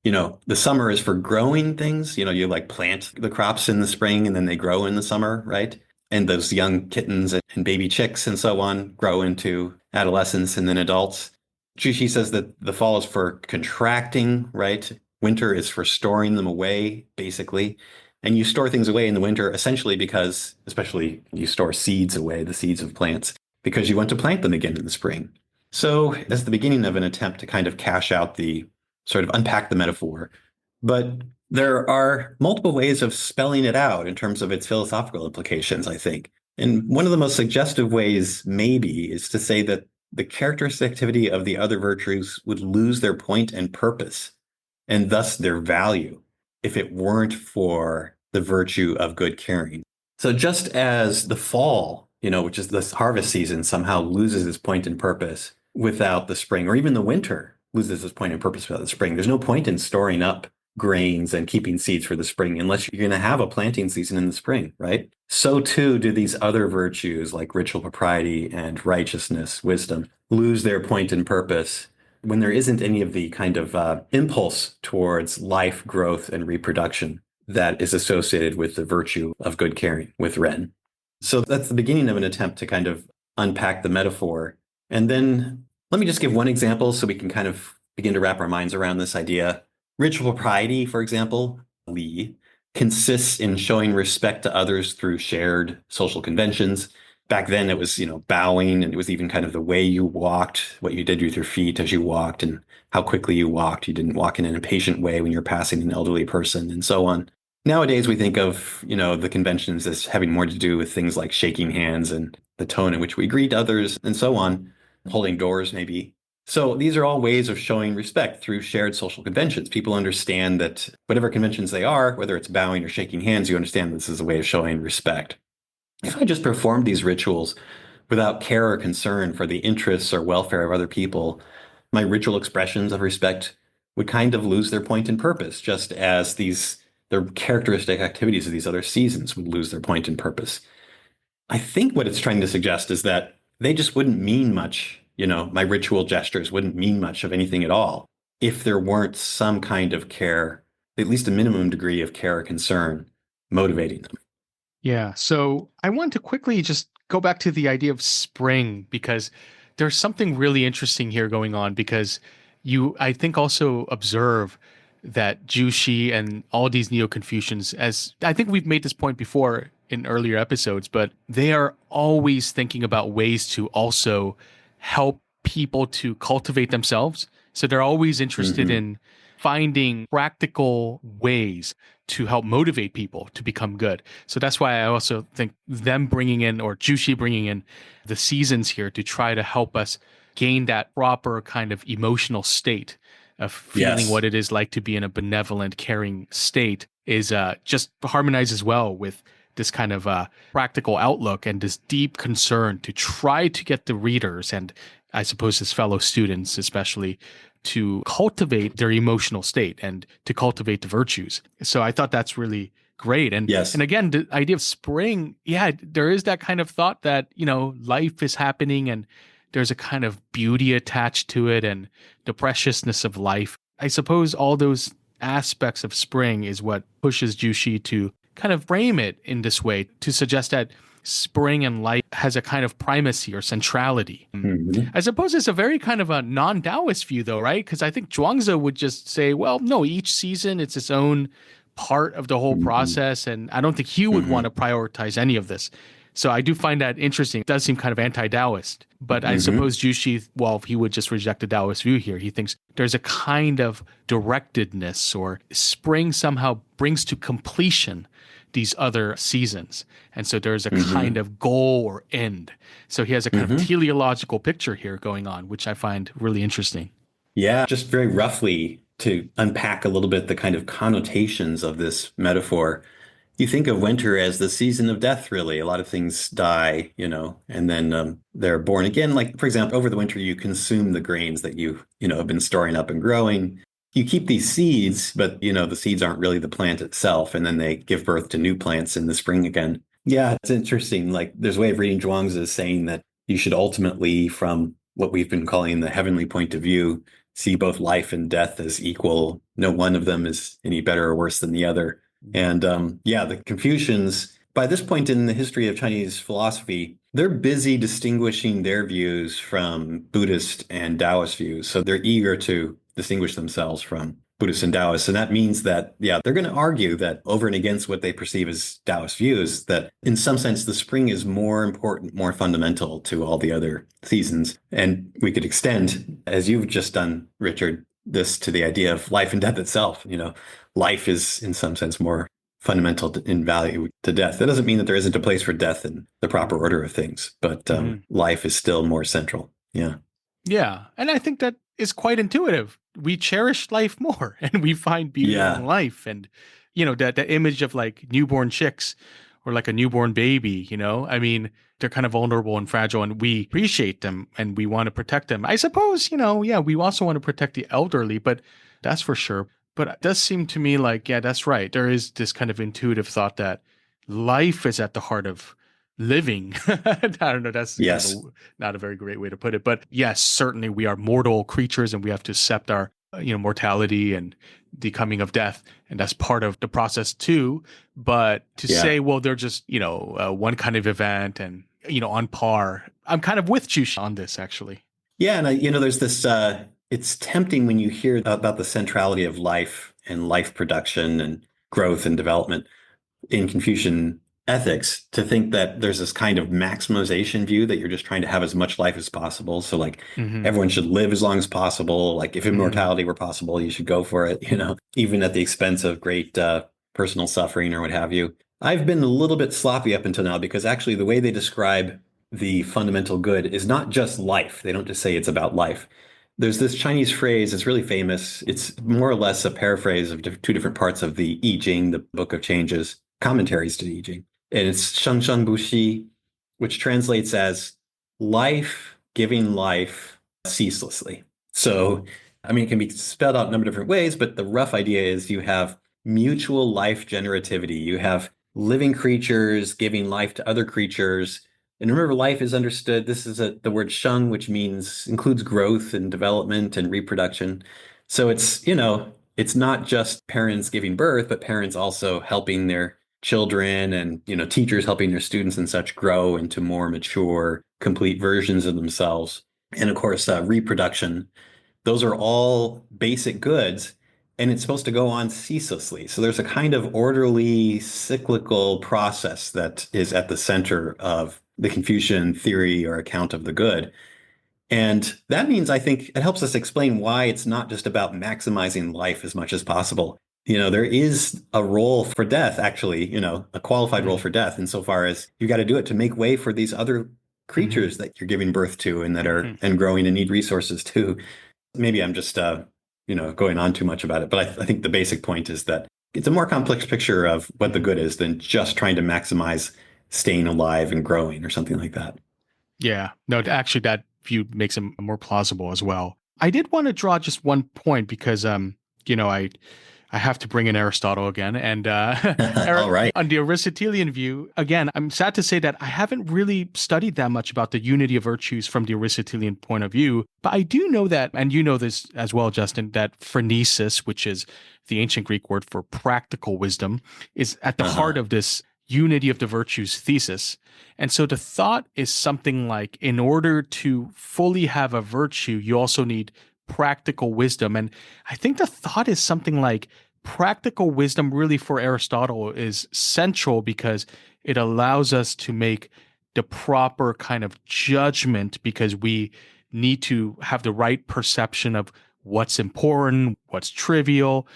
the summer is for growing things. You like plant the crops in the spring and then they grow in the summer, right? And those young kittens and baby chicks and so on grow into adolescents and then adults. Zhu Xi says that the fall is for contracting, right? Winter is for storing them away, basically. And you store things away in the winter essentially because, especially you store seeds away, the seeds of plants, because you want to plant them again in the spring. So that's the beginning of an attempt to kind of cash out the sort of unpack the metaphor. But there are multiple ways of spelling it out in terms of its philosophical implications, I think. And one of the most suggestive ways, maybe, is to say that the characteristic activity of the other virtues would lose their point and purpose, and thus their value, if it weren't for the virtue of good caring. So just as the fall, which is this harvest season, somehow loses its point and purpose without the spring, or even the winter loses its point and purpose without the spring. There's no point in storing up grains and keeping seeds for the spring unless you're going to have a planting season in the spring, right? So too do these other virtues like ritual propriety and righteousness, wisdom, lose their point and purpose when there isn't any of the kind of impulse towards life, growth, and reproduction that is associated with the virtue of good caring, with Ren. So that's the beginning of an attempt to kind of unpack the metaphor. And then let me just give one example so we can kind of begin to wrap our minds around this idea. Ritual propriety, for example, Li, consists in showing respect to others through shared social conventions. Back then it was, bowing, and it was even kind of the way you walked, what you did with your feet as you walked and how quickly you walked. You didn't walk in an impatient way when you're passing an elderly person and so on. Nowadays, we think of, the conventions as having more to do with things like shaking hands and the tone in which we greet others and so on, holding doors maybe. So these are all ways of showing respect through shared social conventions. People understand that whatever conventions they are, whether it's bowing or shaking hands, you understand this is a way of showing respect. If I just performed these rituals without care or concern for the interests or welfare of other people, my ritual expressions of respect would kind of lose their point and purpose, just as their characteristic activities of these other seasons would lose their point and purpose. I think what it's trying to suggest is that they just wouldn't mean much. My ritual gestures wouldn't mean much of anything at all if there weren't some kind of care, at least a minimum degree of care or concern motivating them. Yeah. So I want to quickly just go back to the idea of spring because there's something really interesting here going on because I think, also observe that Zhu Xi and all these Neo-Confucians, as I think we've made this point before in earlier episodes, but they are always thinking about ways to also help people to cultivate themselves. So they're always interested in finding practical ways to help motivate people to become good. So that's why I also think them bringing in, or Zhu Xi bringing in, the seasons here to try to help us gain that proper kind of emotional state of feeling what it is like to be in a benevolent, caring state is just harmonizes well with this kind of practical outlook and this deep concern to try to get the readers, and I suppose his fellow students especially, to cultivate their emotional state and to cultivate the virtues. So I thought that's really great. And Yes. and again, the idea of spring, there is that kind of thought that, life is happening and there's a kind of beauty attached to it and the preciousness of life. I suppose all those aspects of spring is what pushes Zhu Xi to kind of frame it in this way, to suggest that spring and life has a kind of primacy or centrality. Mhm. I suppose it's a very kind of a non-Taoist view, though, right? Because I think Zhuangzi would just say, well, no, each season it's its own part of the whole Mhm. process, and I don't think he would want to Mhm. prioritize any of this. So I do find that interesting. It does seem kind of anti-Taoist, but I Mhm. suppose Zhu Xi, well, he would just reject the Taoist view here. He thinks there's a kind of directedness, or spring somehow brings to completion these other seasons. And so there's a kind Mhm. of goal or end. So he has a kind of Mhm. teleological picture here going on, which I find really interesting. Yeah, just very roughly to unpack a little bit the kind of connotations of this metaphor. You think of winter as the season of death, really. A lot of things die, and then they're born again. Like, for example, over the winter, you consume the grains that you have been storing up and growing. You keep these seeds, but, the seeds aren't really the plant itself. And then they give birth to new plants in the spring again. Yeah, it's interesting. Like, there's a way of reading Zhuangzi as saying that you should ultimately, from what we've been calling the heavenly point of view, see both life and death as equal. No one of them is any better or worse than the other. And yeah, the Confucians, by this point in the history of Chinese philosophy, they're busy distinguishing their views from Buddhist and Taoist views. So they're eager to distinguish themselves from Buddhists and Taoists. And that means that, yeah, they're going to argue that over and against what they perceive as Taoist views, that in some sense, the spring is more important, more fundamental to all the other seasons. And we could extend, as you've just done, Richard, this to the idea of life and death itself. Life is in some sense more fundamental in value to death. That doesn't mean that there isn't a place for death in the proper order of things, but Mhm. life is still more central. Yeah. Yeah. And I think that is quite intuitive. We cherish life more and we find beauty in Yeah. life. And, that image of like newborn chicks or like a newborn baby, I mean, they're kind of vulnerable and fragile and we appreciate them and we want to protect them. I suppose, yeah, we also want to protect the elderly, but that's for sure. But it does seem to me like, yeah, that's right. There is this kind of intuitive thought that life is at the heart of living. I don't know. That's kind of Yes. not a very great way to put it. But yes, certainly we are mortal creatures and we have to accept our, mortality and the coming of death. And that's part of the process too. But to Yeah. say, well, they're just, one kind of event and, on par, I'm kind of with Jush on this actually. Yeah. And there's this, it's tempting when you hear about the centrality of life and life production and growth and development in Confucian ethics to think that there's this kind of maximization view that you're just trying to have as much life as possible. So like Hmm. everyone should live as long as possible. Like if Hmm. immortality were possible, you should go for it, even at the expense of great personal suffering or what have you. I've been a little bit sloppy up until now because actually the way they describe the fundamental good is not just life. They don't just say it's about life. There's this Chinese phrase, it's really famous. It's more or less a paraphrase of two different parts of the I Ching, the Book of Changes, commentaries to the I Ching. And it's Sheng Sheng Bu Xi, which translates as life giving life ceaselessly. So, I mean, it can be spelled out a number of different ways, but the rough idea is you have mutual life generativity. You have living creatures giving life to other creatures. And remember, life is understood. This is the word sheng, which means includes growth and development and reproduction. So it's not just parents giving birth, but parents also helping their children and, teachers helping their students and such grow into more mature, complete versions of themselves. And of course, reproduction. Those are all basic goods, and it's supposed to go on ceaselessly. So there's a kind of orderly, cyclical process that is at the center of the Confucian theory or account of the good. And that means I think it helps us explain why it's not just about maximizing life as much as possible. There is a role for death, actually, a qualified role Hmm. for death insofar as you got to do it to make way for these other Hmm. creatures that you're giving birth to and that are Hmm. and growing and need resources too. Maybe I'm just going on too much about it, but I think the basic point is that it's a more complex picture of what the Hmm. good is than just trying to maximize staying alive and growing or something like that. Yeah. No, actually, that view makes it more plausible as well. I did want to draw just one point because, I have to bring in Aristotle again. And All right. on the Aristotelian view, again, I'm sad to say that I haven't really studied that much about the unity of virtues from the Aristotelian point of view. But I do know that, and you know this as well, Justin, that phronesis, which is the ancient Greek word for practical wisdom, is at the heart Uh-huh. of this, unity of the virtues thesis. And so the thought is something like, in order to fully have a virtue, you also need practical wisdom. And I think the thought is something like practical wisdom, really, for Aristotle, is central because it allows us to make the proper kind of judgment, because we need to have the right perception of what's important, what's trivial,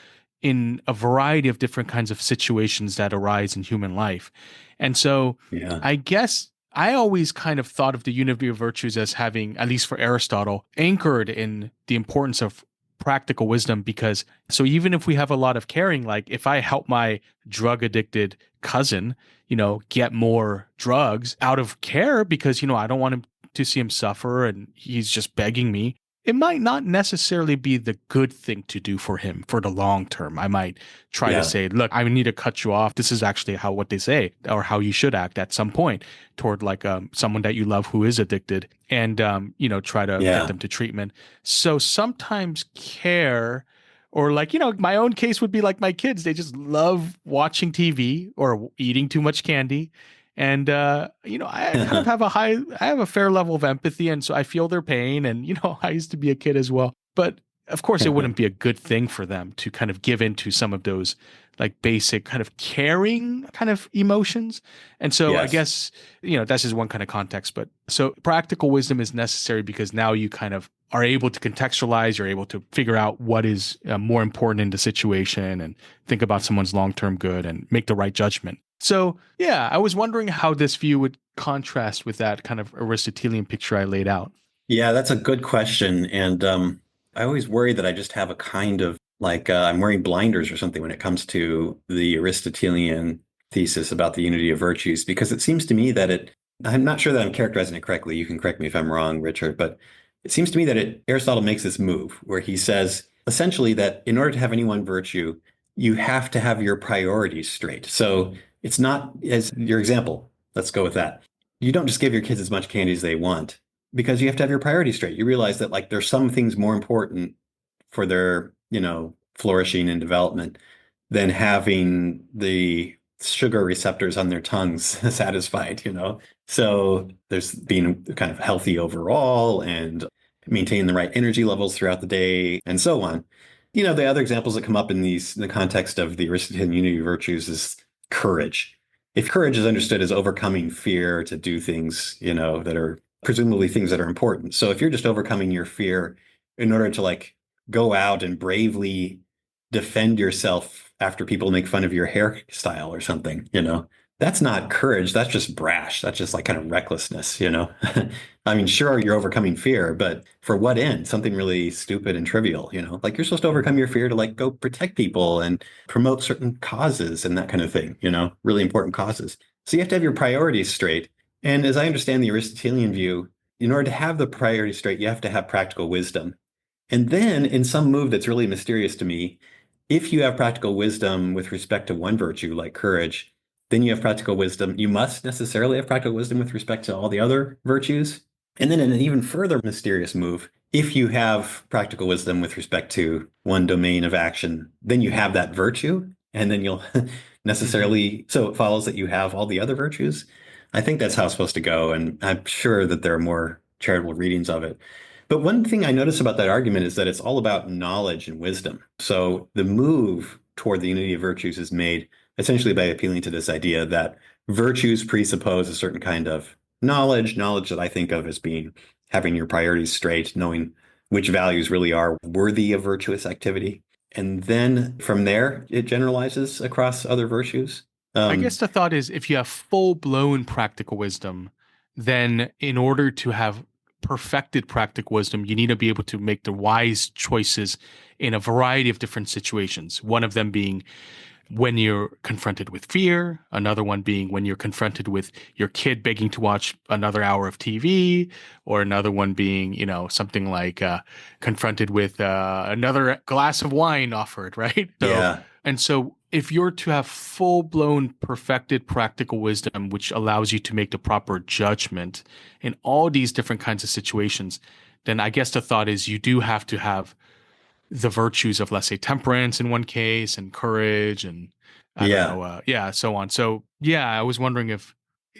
in a variety of different kinds of situations that arise in human life. And so Yeah. I guess I always kind of thought of the unity of virtues as having, at least for Aristotle, anchored in the importance of practical wisdom. Because so even if we have a lot of caring, like if I help my drug addicted cousin, get more drugs out of care because, I don't want him to see him suffer and he's just begging me, it might not necessarily be the good thing to do for him for the long term. I might try to Yeah. say, look, I need to cut you off. This is actually what they say, or how you should act at some point toward like someone that you love who is addicted, and try to Yeah. get them to treatment. So sometimes care, or like, my own case would be like my kids, they just love watching TV or eating too much candy. And, I kind of have I have a fair level of empathy. And so I feel their pain. And, I used to be a kid as well. But of course, it wouldn't be a good thing for them to kind of give into some of those like basic kind of caring kind of emotions. And so I Yes. guess, that's just one kind of context. But so practical wisdom is necessary because now you kind of are able to contextualize, you're able to figure out what is more important in the situation and think about someone's long-term good and make the right judgment. So, yeah, I was wondering how this view would contrast with that kind of Aristotelian picture I laid out. Yeah, that's a good question. And I always worry that I just have a kind of like I'm wearing blinders or something when it comes to the Aristotelian thesis about the unity of virtues, because it seems to me that I'm not sure that I'm characterizing it correctly. You can correct me if I'm wrong, Richard, but it seems to me that Aristotle makes this move where he says essentially that in order to have any one virtue, you have to have your priorities straight. So it's not, as your example, let's go with that. You don't just give your kids as much candy as they want, because you have to have your priorities straight. You realize that like there's some things more important for their, flourishing and development than having the sugar receptors on their tongues satisfied. So there's being kind of healthy overall and maintaining the right energy levels throughout the day and so on. The other examples that come up in the context of the Aristotelian unity of virtues is courage. If courage is understood as overcoming fear to do things, that are presumably things that are important. So if you're just overcoming your fear in order to like go out and bravely defend yourself after people make fun of your hairstyle or something, that's not courage. That's just brash. That's just like kind of recklessness. I mean, sure, you're overcoming fear, but for what end? Something really stupid and trivial, like you're supposed to overcome your fear to like go protect people and promote certain causes and that kind of thing, really important causes. So you have to have your priorities straight. And as I understand the Aristotelian view, in order to have the priorities straight, you have to have practical wisdom. And then in some move that's really mysterious to me, if you have practical wisdom with respect to one virtue like courage, then you have practical wisdom. You must necessarily have practical wisdom with respect to all the other virtues. And then in an even further mysterious move, if you have practical wisdom with respect to one domain of action, then you have that virtue. And then you'll necessarily, so it follows that you have all the other virtues. I think that's how it's supposed to go. And I'm sure that there are more charitable readings of it. But one thing I notice about that argument is that it's all about knowledge and wisdom. So the move toward the unity of virtues is made essentially by appealing to this idea that virtues presuppose a certain kind of knowledge that I think of as being having your priorities straight, knowing which values really are worthy of virtuous activity. And then from there, it generalizes across other virtues. I guess the thought is, if you have full-blown practical wisdom, then in order to have perfected practical wisdom, you need to be able to make the wise choices in a variety of different situations. One of them being when you're confronted with fear, another one being when you're confronted with your kid begging to watch another hour of TV, or another one being, something like confronted with another glass of wine offered, right? Yeah. And so if you're to have full-blown perfected practical wisdom, which allows you to make the proper judgment in all these different kinds of situations, then I guess the thought is you do have to have the virtues of, let's say, temperance in one case and courage and I don't Yeah. know, so on. So yeah, I was wondering if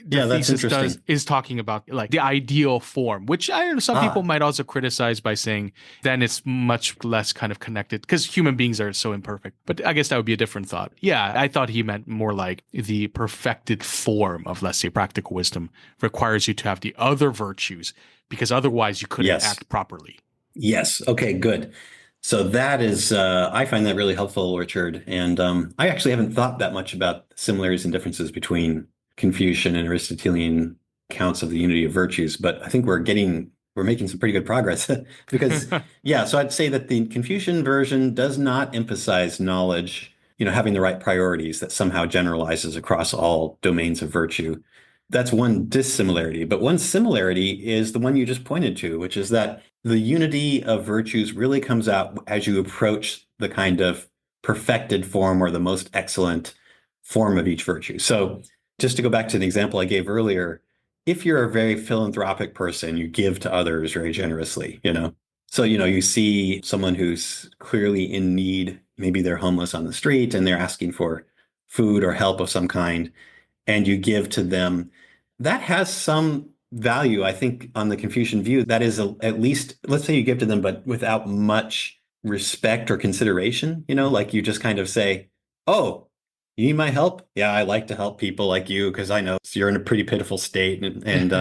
the Yeah, that's thesis interesting. is talking about like the ideal form, which I know some people Ah, might also criticize by saying then it's much less kind of connected because human beings are so imperfect. But I guess that would be a different thought. Yeah, I thought he meant more like the perfected form of, let's say, practical wisdom requires you to have the other virtues because otherwise you couldn't yes. act properly. Yes. Okay, good. So that is, I find that really helpful, Richard. And I actually haven't thought that much about similarities and differences between Confucian and Aristotelian accounts of the unity of virtues, but I think we're making some pretty good progress because, yeah, so I'd say that the Confucian version does not emphasize knowledge, having the right priorities that somehow generalizes across all domains of virtue. That's one dissimilarity. But one similarity is the one you just pointed to, which is that the unity of virtues really comes out as you approach the kind of perfected form or the most excellent form of each virtue. So, just to go back to the example I gave earlier, if you're a very philanthropic person, you give to others very generously. So, you see someone who's clearly in need, maybe they're homeless on the street and they're asking for food or help of some kind, and you give to them, that has some value, I think, on the Confucian view. That is at least, let's say you give to them, but without much respect or consideration, like you just kind of say, oh, you need my help? Yeah, I like to help people like you because I know you're in a pretty pitiful state and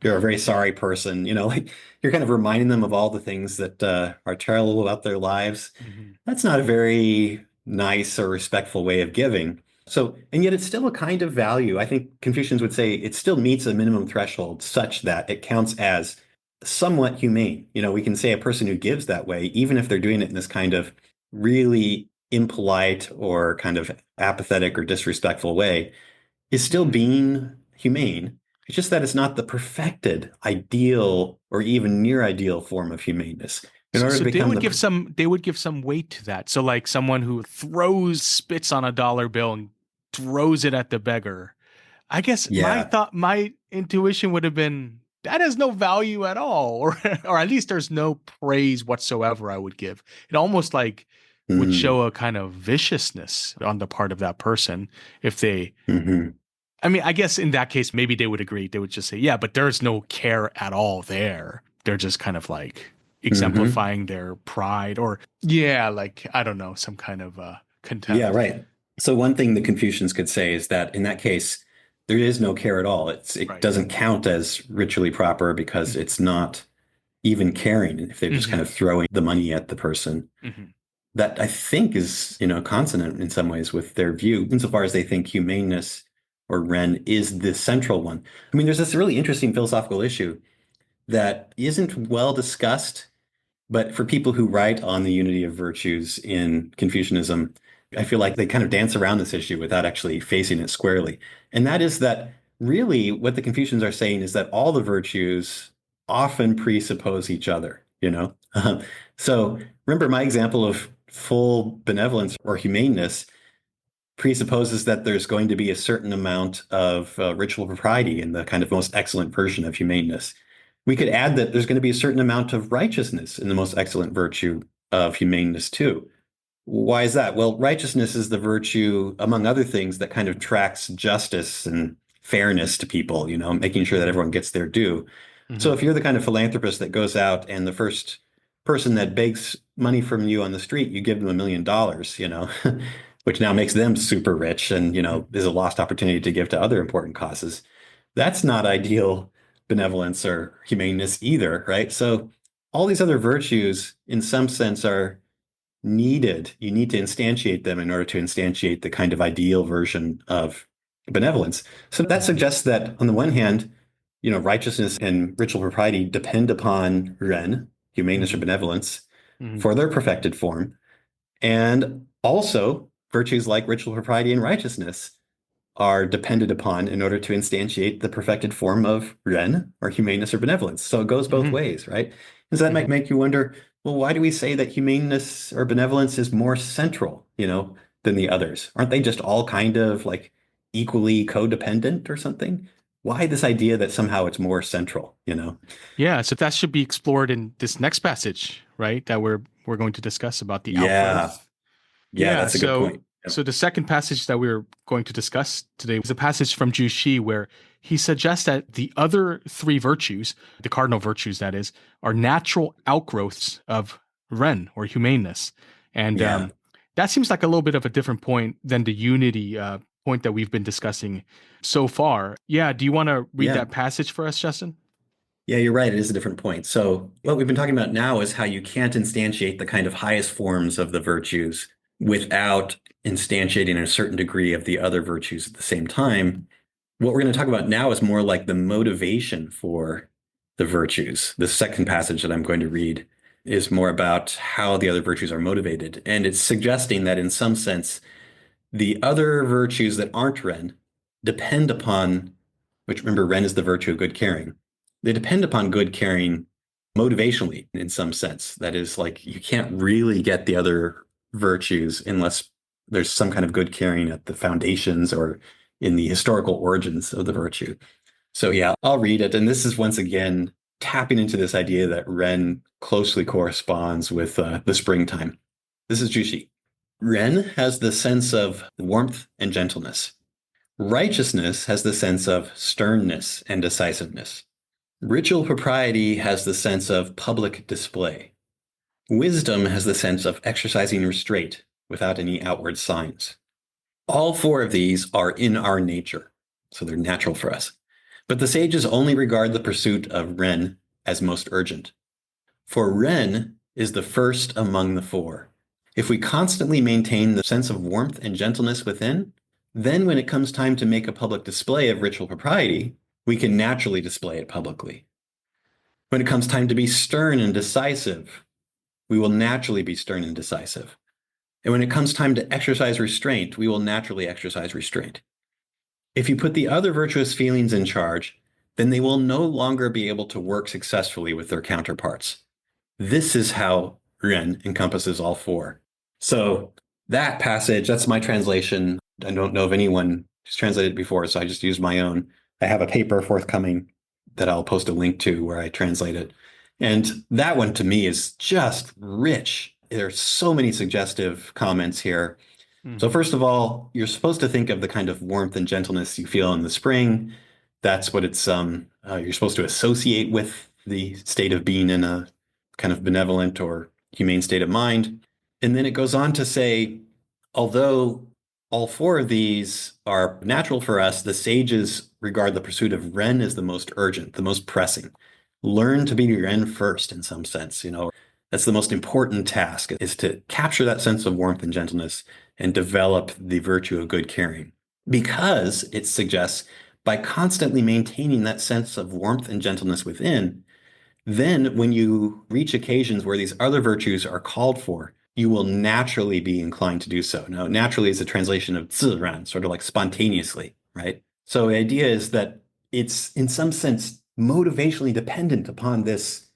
you're a very sorry person. Like you're kind of reminding them of all the things that are terrible about their lives. Mhm. That's not a very nice or respectful way of giving. So, and yet it's still a kind of value. I think Confucians would say it still meets a minimum threshold such that it counts as somewhat humane. We can say a person who gives that way, even if they're doing it in this kind of really impolite or kind of apathetic or disrespectful way, is still being humane. It's just that it's not the perfected, ideal, or even near ideal form of humaneness. In order to So they become would give some weight to that. So like someone who spits on a dollar bill and throws it at the beggar. I guess yeah. my intuition would have been that has no value at all, or at least there's no praise whatsoever I would give. It almost like would Mm-hmm. show a kind of viciousness on the part of that person if they Mm-hmm. I mean, I guess in that case, maybe they would agree. They would just say, yeah, but there's no care at all there. They're just kind of like Mm-hmm. exemplifying their pride or, yeah, like, I don't know, some kind of Yeah, contempt. right. So one thing the Confucians could say is that in that case, there is no care at all. It Right. doesn't count as ritually proper because Mm-hmm. it's not even caring if they're just kind Mm-hmm. of throwing the money at the person. Mm-hmm. That I think is, consonant in some ways with their view, insofar as they think humaneness or Ren is the central one. I mean, there's this really interesting philosophical issue that isn't well discussed, but for people who write on the unity of virtues in Confucianism, I feel like they kind of dance around this issue without actually facing it squarely. And that is that really what the Confucians are saying is that all the virtues often presuppose each other. So remember my example of full benevolence or humaneness presupposes that there's going to be a certain amount of ritual propriety in the kind of most excellent version of humaneness. We could add that there's going to be a certain amount of righteousness in the most excellent virtue of humaneness too. Why is that? Well, righteousness is the virtue, among other things, that kind of tracks justice and fairness to people, making sure that Mm-hmm. everyone gets their due. So Mm-hmm. if you're the kind of philanthropist that goes out and the first person that begs money from you on the street, you give them $1 million, which now makes them super rich and, is a lost opportunity to give to other important causes. That's not ideal benevolence or humaneness either, right? So all these other virtues, in some sense, are needed. You need to instantiate them in order to instantiate the kind of ideal version of benevolence. So that Mm-hmm. suggests that on the one hand, righteousness and ritual propriety depend upon Ren, humaneness or Mm-hmm. benevolence, Mm-hmm. for their perfected form. And also virtues like ritual propriety and righteousness are depended upon in order to instantiate the perfected form of Ren or humaneness or benevolence. So it goes both Mm-hmm. ways, right? Does that Mm-hmm. make you wonder, well, why do we say that humaneness or benevolence is more central, than the others? Aren't they just all kind of like equally codependent or something? Why this idea that somehow it's more central? Yeah, so that should be explored in this next passage, right? That we're going to discuss about the Yeah. outgrowth. Yeah, Yeah, that's a good so point. So the second passage that we're going to discuss today is a passage from Zhu Xi where he suggests that the other three virtues, the cardinal virtues that is, are natural outgrowths of Ren or humaneness. And Yeah. that seems like a little bit of a different point than the unity point that we've been discussing so far. Yeah, do you want to read Yeah. that passage for us, Justin? Yeah, you're right. It is a different point. So what we've been talking about now is how you can't instantiate the kind of highest forms of the virtues without instantiating a certain degree of the other virtues at the same time. What we're going to talk about now is more like the motivation for the virtues. The second passage that I'm going to read is more about how the other virtues are motivated. And it's suggesting that in some sense, the other virtues that aren't Ren depend upon, which remember, Ren is the virtue of good caring. They depend upon good caring motivationally in some sense. That is, like, you can't really get the other virtues unless there's some kind of good caring at the foundations or in the historical origins of the virtue. So yeah, I'll read it. And this is once again tapping into this idea that Ren closely corresponds with the springtime. This is Zhu Xi. Ren has the sense of warmth and gentleness. Righteousness has the sense of sternness and decisiveness. Ritual propriety has the sense of public display. Wisdom has the sense of exercising restraint without any outward signs. All four of these are in our nature, so they're natural for us. But the sages only regard the pursuit of Ren as most urgent. For Ren is the first among the four. If we constantly maintain the sense of warmth and gentleness within, then when it comes time to make a public display of ritual propriety, we can naturally display it publicly. When it comes time to be stern and decisive, we will naturally be stern and decisive. And when it comes time to exercise restraint, we will naturally exercise restraint. If you put the other virtuous feelings in charge, then they will no longer be able to work successfully with their counterparts. This is how Ren encompasses all four. So that passage, that's my translation. I don't know if anyone has translated it before, so I just used my own. I have a paper forthcoming that I'll post a link to where I translate it. And that one to me is just rich. There's so many suggestive comments here. So first of all, you're supposed to think of the kind of warmth and gentleness you feel in the spring. That's what it's you're supposed to associate with the state of being in a kind of benevolent or humane state of mind. And then it goes on to say, although all four of these are natural for us, the sages regard the pursuit of Ren as the most urgent, the most pressing. Learn to be Ren first in some sense, That's the most important task, is to capture that sense of warmth and gentleness and develop the virtue of good caring. Because it suggests by constantly maintaining that sense of warmth and gentleness within, then when you reach occasions where these other virtues are called for, you will naturally be inclined to do so. Now, naturally is a translation of 自然, sort of like spontaneously, right? So the idea is that it's in some sense motivationally dependent upon this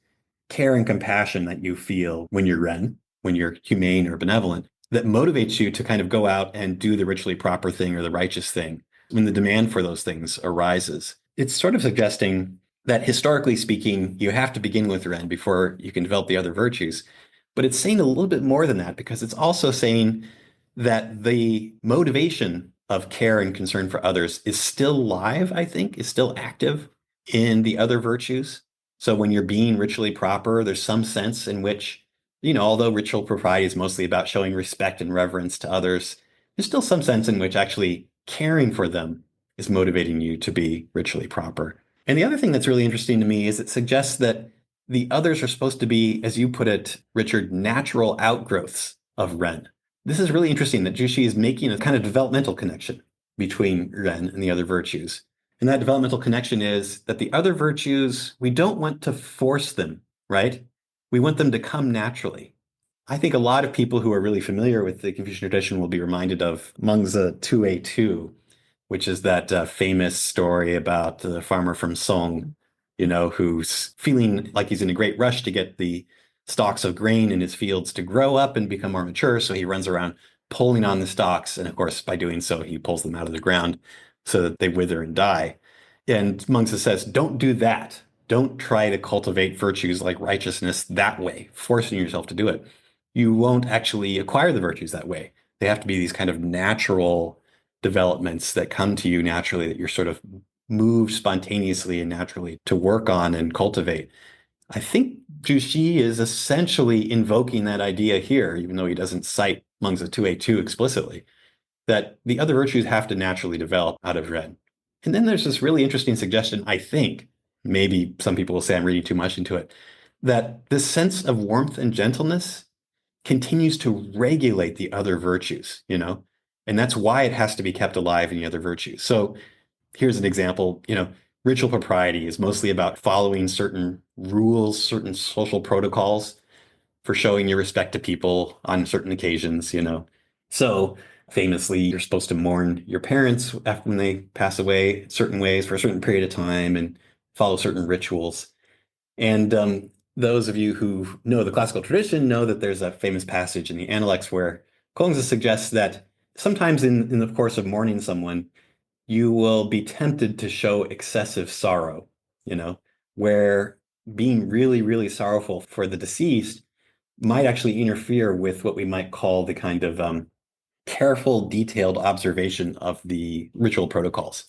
care and compassion that you feel when you're Ren, when you're humane or benevolent, that motivates you to kind of go out and do the ritually proper thing or the righteous thing when the demand for those things arises. It's sort of suggesting that historically speaking, you have to begin with Ren before you can develop the other virtues. But it's saying a little bit more than that, because it's also saying that the motivation of care and concern for others is still live, I think, is still active in the other virtues. So when you're being ritually proper, there's some sense in which, although ritual propriety is mostly about showing respect and reverence to others, there's still some sense in which actually caring for them is motivating you to be ritually proper. And the other thing that's really interesting to me is it suggests that the others are supposed to be, as you put it, Richard, natural outgrowths of Ren. This is really interesting that Zhu Xi is making a kind of developmental connection between Ren and the other virtues. And that developmental connection is that the other virtues, we don't want to force them, right? We want them to come naturally. I think a lot of people who are really familiar with the Confucian tradition will be reminded of Mengzi 2A2, which is that famous story about the farmer from Song, who's feeling like he's in a great rush to get the stalks of grain in his fields to grow up and become more mature. So he runs around pulling on the stalks. And of course, by doing so, he pulls them out of the ground so that they wither and die. And Mengzi says, don't do that. Don't try to cultivate virtues like righteousness that way, forcing yourself to do it. You won't actually acquire the virtues that way. They have to be these kind of natural developments that come to you naturally, that you're sort of moved spontaneously and naturally to work on and cultivate. I think Zhu Xi is essentially invoking that idea here, even though he doesn't cite Mengzi 282 explicitly, that the other virtues have to naturally develop out of Ren. And then there's this really interesting suggestion, I think, maybe some people will say I'm reading too much into it, that this sense of warmth and gentleness continues to regulate the other virtues, you know? And that's why it has to be kept alive in the other virtues. So here's an example, ritual propriety is mostly about following certain rules, certain social protocols for showing your respect to people on certain occasions. So famously, you're supposed to mourn your parents after when they pass away certain ways for a certain period of time and follow certain rituals. And those of you who know the classical tradition know that there's a famous passage in the Analects where Kongzi suggests that sometimes in the course of mourning someone, you will be tempted to show excessive sorrow, where being really, really sorrowful for the deceased might actually interfere with what we might call the kind of careful, detailed observation of the ritual protocols,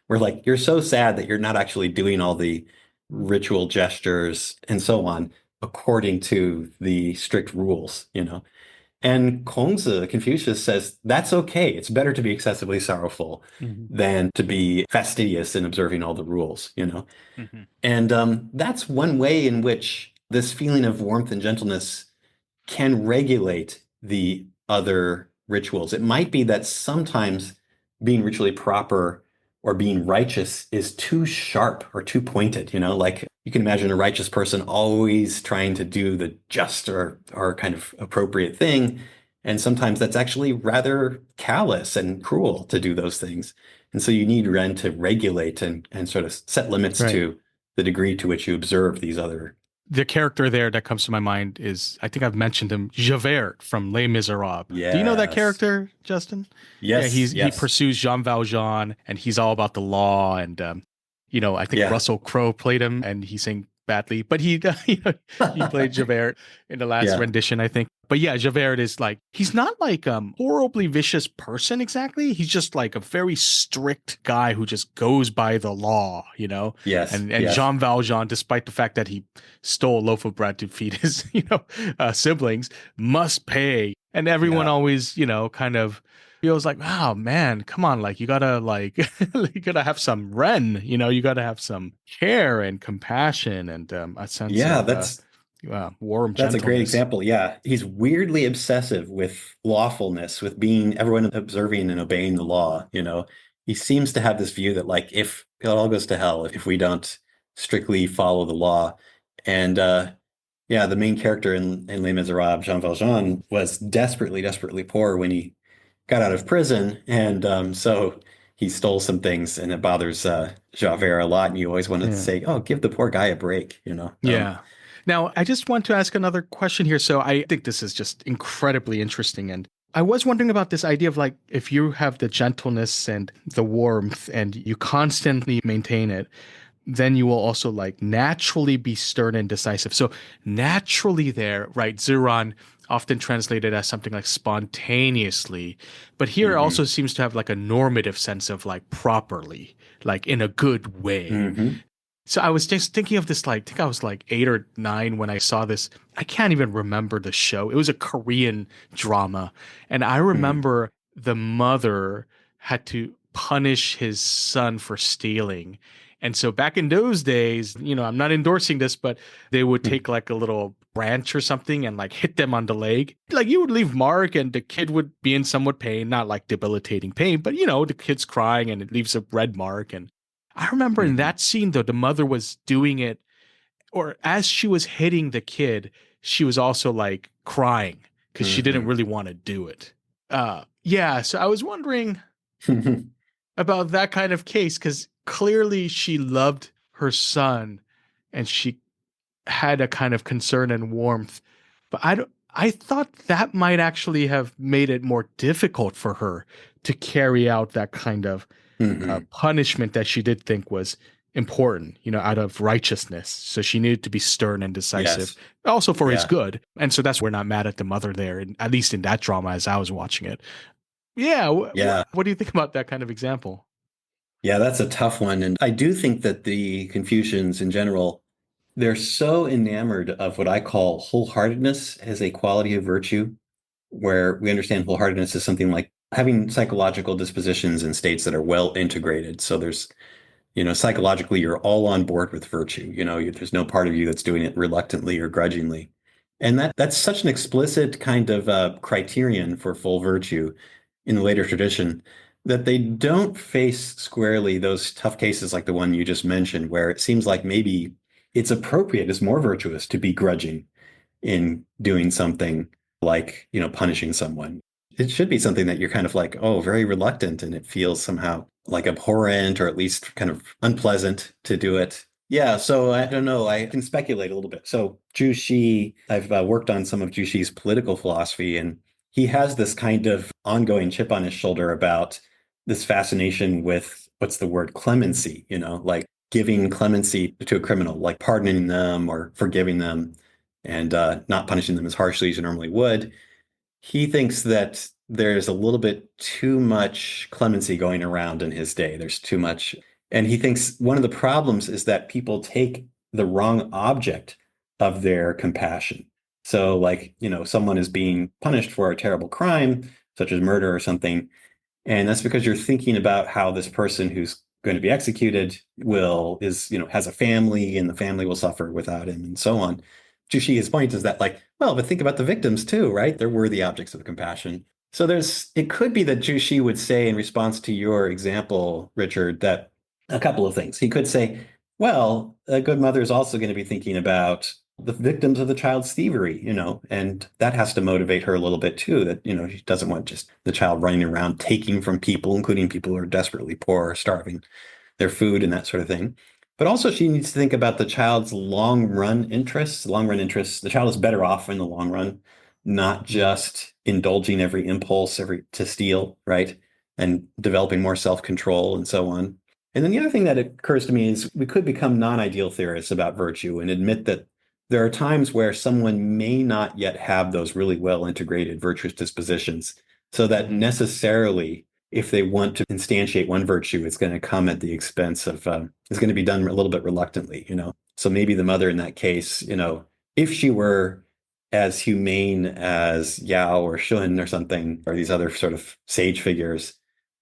where like you're so sad that you're not actually doing all the ritual gestures and so on according to the strict rules. And Kongzi, Confucius says that's okay. It's better to be excessively sorrowful than to be fastidious in observing all the rules. Mm-hmm. And that's one way in which this feeling of warmth and gentleness can regulate the other rituals. It might be that sometimes being ritually proper or being righteous is too sharp or too pointed, like you can imagine a righteous person always trying to do the just or kind of appropriate thing. And sometimes that's actually rather callous and cruel to do those things. And so you need Ren to regulate and sort of set limits Right. to the degree to which you observe these other. The character there that comes to my mind is, I think I've mentioned him, Javert from Les Miserables. Do you know that Yes. character, Justin? Yes, Yeah, he yes. pursues Jean Valjean, and he's all about the law. And I think Yeah. Russell Crowe played him, and he sang badly, but he he played Javert in the last Yeah. rendition, I think. But yeah, Javert is like, he's not like horribly vicious person exactly. He's just like a very strict guy who just goes by the law, Yes. And yes. Jean Valjean, despite the fact that he stole a loaf of bread to feed his siblings, must pay. And everyone Yeah. always kind of feels like, wow, man, come on, like you gotta you gotta have some Ren, you gotta have some care and compassion and a sense Yeah, of warm that's a great gentleness. example. Yeah, he's weirdly obsessive with lawfulness, with being everyone observing and obeying the law. He seems to have this view that like if it all goes to hell if we don't strictly follow the law. And yeah, the main character in Les Miserables, Jean Valjean, was desperately, desperately poor when he got out of prison, and so he stole some things, and it bothers Javert a lot. And you always want to say, "Oh, give the poor guy a break." Yeah. Now, I just want to ask another question here. So I think this is just incredibly interesting. And I was wondering about this idea of like, if you have the gentleness and the warmth and you constantly maintain it, then you will also like naturally be stern and decisive. So naturally there, right? Ziran often translated as something like spontaneously, but here also seems to have like a normative sense of like properly, like in a good way. So I was just thinking of this, like, I think I was like 8 or 9 when I saw this. I can't even remember the show. It was a Korean drama. And I remember the mother had to punish his son for stealing. And so back in those days, I'm not endorsing this, but they would take like a little branch or something and like hit them on the leg. Like you would leave mark and the kid would be in somewhat pain, not like debilitating pain, but the kid's crying and it leaves a red mark. And I remember in that scene, though, the mother was doing it, or as she was hitting the kid, she was also like crying because she didn't really want to do it. Yeah, so I was wondering about that kind of case because clearly she loved her son and she had a kind of concern and warmth, but I thought that might actually have made it more difficult for her to carry out that kind of punishment that she did think was important, out of righteousness. So she needed to be stern and decisive, Yes. also for his Yeah. good. And so that's we're not mad at the mother there, and at least in that drama as I was watching it. Yeah, Yeah. what do you think about that kind of example? Yeah, that's a tough one. And I do think that the Confucians in general, they're so enamored of what I call wholeheartedness as a quality of virtue, where we understand wholeheartedness is something like having psychological dispositions and states that are well integrated. So there's, psychologically, you're all on board with virtue. There's no part of you that's doing it reluctantly or grudgingly. And that's such an explicit kind of criterion for full virtue in the later tradition that they don't face squarely those tough cases like the one you just mentioned, where it seems like maybe it's appropriate, it's more virtuous to be grudging in doing something like, punishing someone. It should be something that you're kind of like, oh, very reluctant, and it feels somehow like abhorrent or at least kind of unpleasant to do it. Yeah, so I don't know. I can speculate a little bit. So Zhu Xi, I've worked on some of Zhu Xi's political philosophy, and he has this kind of ongoing chip on his shoulder about this fascination with what's the word clemency, like giving clemency to a criminal, like pardoning them or forgiving them and not punishing them as harshly as you normally would. He thinks that there's a little bit too much clemency going around in his day. There's too much. And he thinks one of the problems is that people take the wrong object of their compassion. So, like, someone is being punished for a terrible crime, such as murder or something. And that's because you're thinking about how this person who's going to be executed has a family and the family will suffer without him and so on. Jushi's point is that like, well, but think about the victims too, right? They're worthy objects of compassion. So it could be that Jushi would say in response to your example, Richard, that a couple of things. He could say, well, a good mother is also going to be thinking about the victims of the child's thievery, and that has to motivate her a little bit too, that, she doesn't want just the child running around taking from people, including people who are desperately poor or starving, their food and that sort of thing. But also she needs to think about the child's long run interests. The child is better off in the long run, not just indulging every impulse to steal, right? And developing more self-control and so on. And then the other thing that occurs to me is we could become non-ideal theorists about virtue and admit that there are times where someone may not yet have those really well integrated virtuous dispositions, so that necessarily, if they want to instantiate one virtue, it's going to come at the expense of, it's going to be done a little bit reluctantly, So maybe the mother in that case, if she were as humane as Yao or Shun or something, or these other sort of sage figures,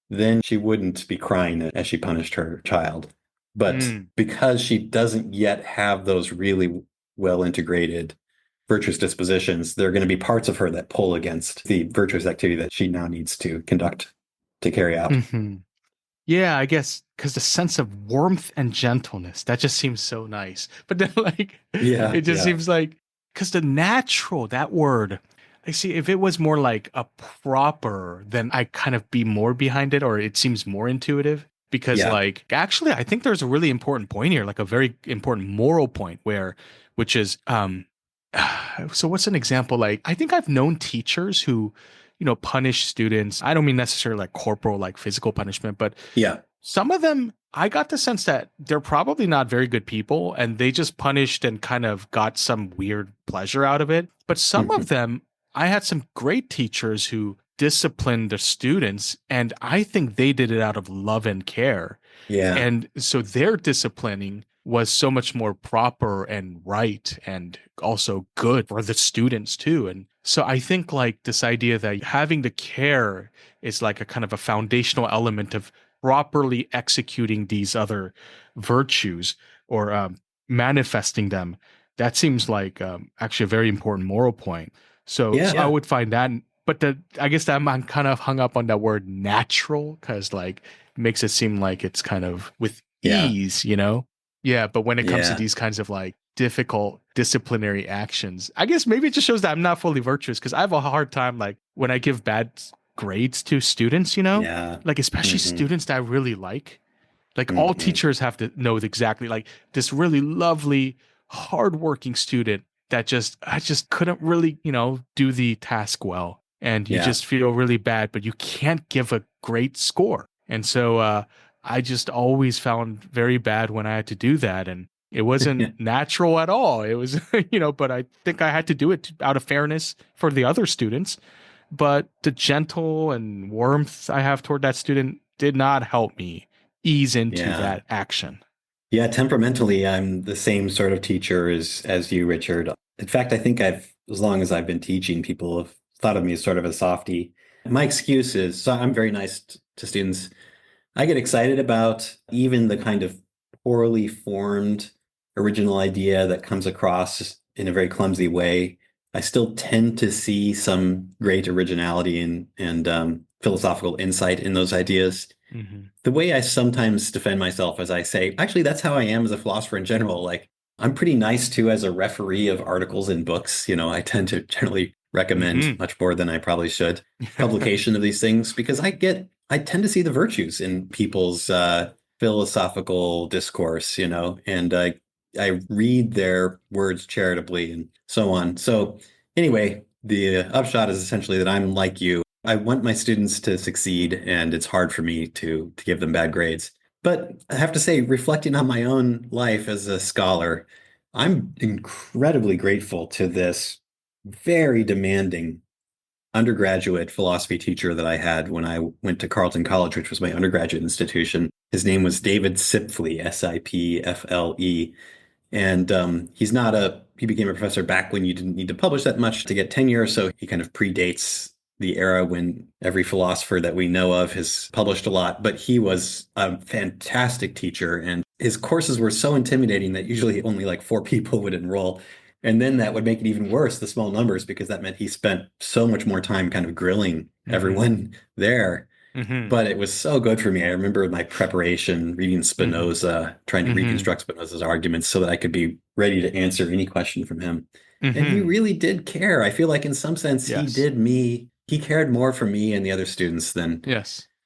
then she wouldn't be crying as she punished her child. But because she doesn't yet have those really well integrated virtuous dispositions, there are going to be parts of her that pull against the virtuous activity that she now needs to conduct, to carry out. Mm-hmm. Yeah, I guess because the sense of warmth and gentleness, that just seems so nice. But then, like, Yeah, it just seems like, because the natural, that word, I see, if it was more like a proper, then I kind of be more behind it, or it seems more intuitive. Because, like, actually, I think there's a really important point here, like a very important moral point which is, so what's an example? Like, I think I've known teachers who, punish students. I don't mean necessarily like corporal, like physical punishment, but some of them, I got the sense that they're probably not very good people and they just punished and kind of got some weird pleasure out of it. But some of them, I had some great teachers who disciplined the students, and I think they did it out of love and care. Yeah. And so their disciplining was so much more proper and right and also good for the students too. And so I think like this idea that having the care is like a kind of a foundational element of properly executing these other virtues or manifesting them, that seems like actually a very important moral point. So I would find that, but I guess that I'm kind of hung up on that word natural because like makes it seem like it's kind of with ease, Yeah, but when it comes to these kinds of like difficult disciplinary actions, I guess maybe it just shows that I'm not fully virtuous because I have a hard time like when I give bad grades to students, like especially students that I really like all teachers have to know exactly like this really lovely, hardworking student that I just couldn't really, do the task well. And you just feel really bad, but you can't give a great score. And so I just always found very bad when I had to do that. And it wasn't natural at all. It was, but I think I had to do it out of fairness for the other students. But the gentle and warmth I have toward that student did not help me ease into Yeah. that action. Yeah, temperamentally, I'm the same sort of teacher as you, Richard. In fact, I think as long as I've been teaching, people have thought of me as sort of a softie. My excuse is, so I'm very nice to students. I get excited about even the kind of poorly formed original idea that comes across in a very clumsy way. I still tend to see some great originality and philosophical insight in those ideas. Mm-hmm. The way I sometimes defend myself as I say, actually, that's how I am as a philosopher in general. Like, I'm pretty nice too as a referee of articles and books. I tend to generally recommend much more than I probably should publication of these things because I tend to see the virtues in people's philosophical discourse, and I read their words charitably and so on. So anyway, the upshot is essentially that I'm like you. I want my students to succeed, and it's hard for me to give them bad grades. But I have to say, reflecting on my own life as a scholar, I'm incredibly grateful to this very demanding undergraduate philosophy teacher that I had when I went to Carleton College, which was my undergraduate institution. His name was David Sipfle, Sipfle. And he became a professor back when you didn't need to publish that much to get tenure. So he kind of predates the era when every philosopher that we know of has published a lot. But he was a fantastic teacher. And his courses were so intimidating that usually only like 4 people would enroll. And then that would make it even worse, the small numbers, because that meant he spent so much more time kind of grilling everyone there. Mm-hmm. But it was so good for me. I remember my preparation, reading Spinoza, trying to Mm-hmm. reconstruct Spinoza's arguments so that I could be ready to answer any question from him. Mm-hmm. And he really did care. I feel like in some sense Yes. he cared more for me and the other students than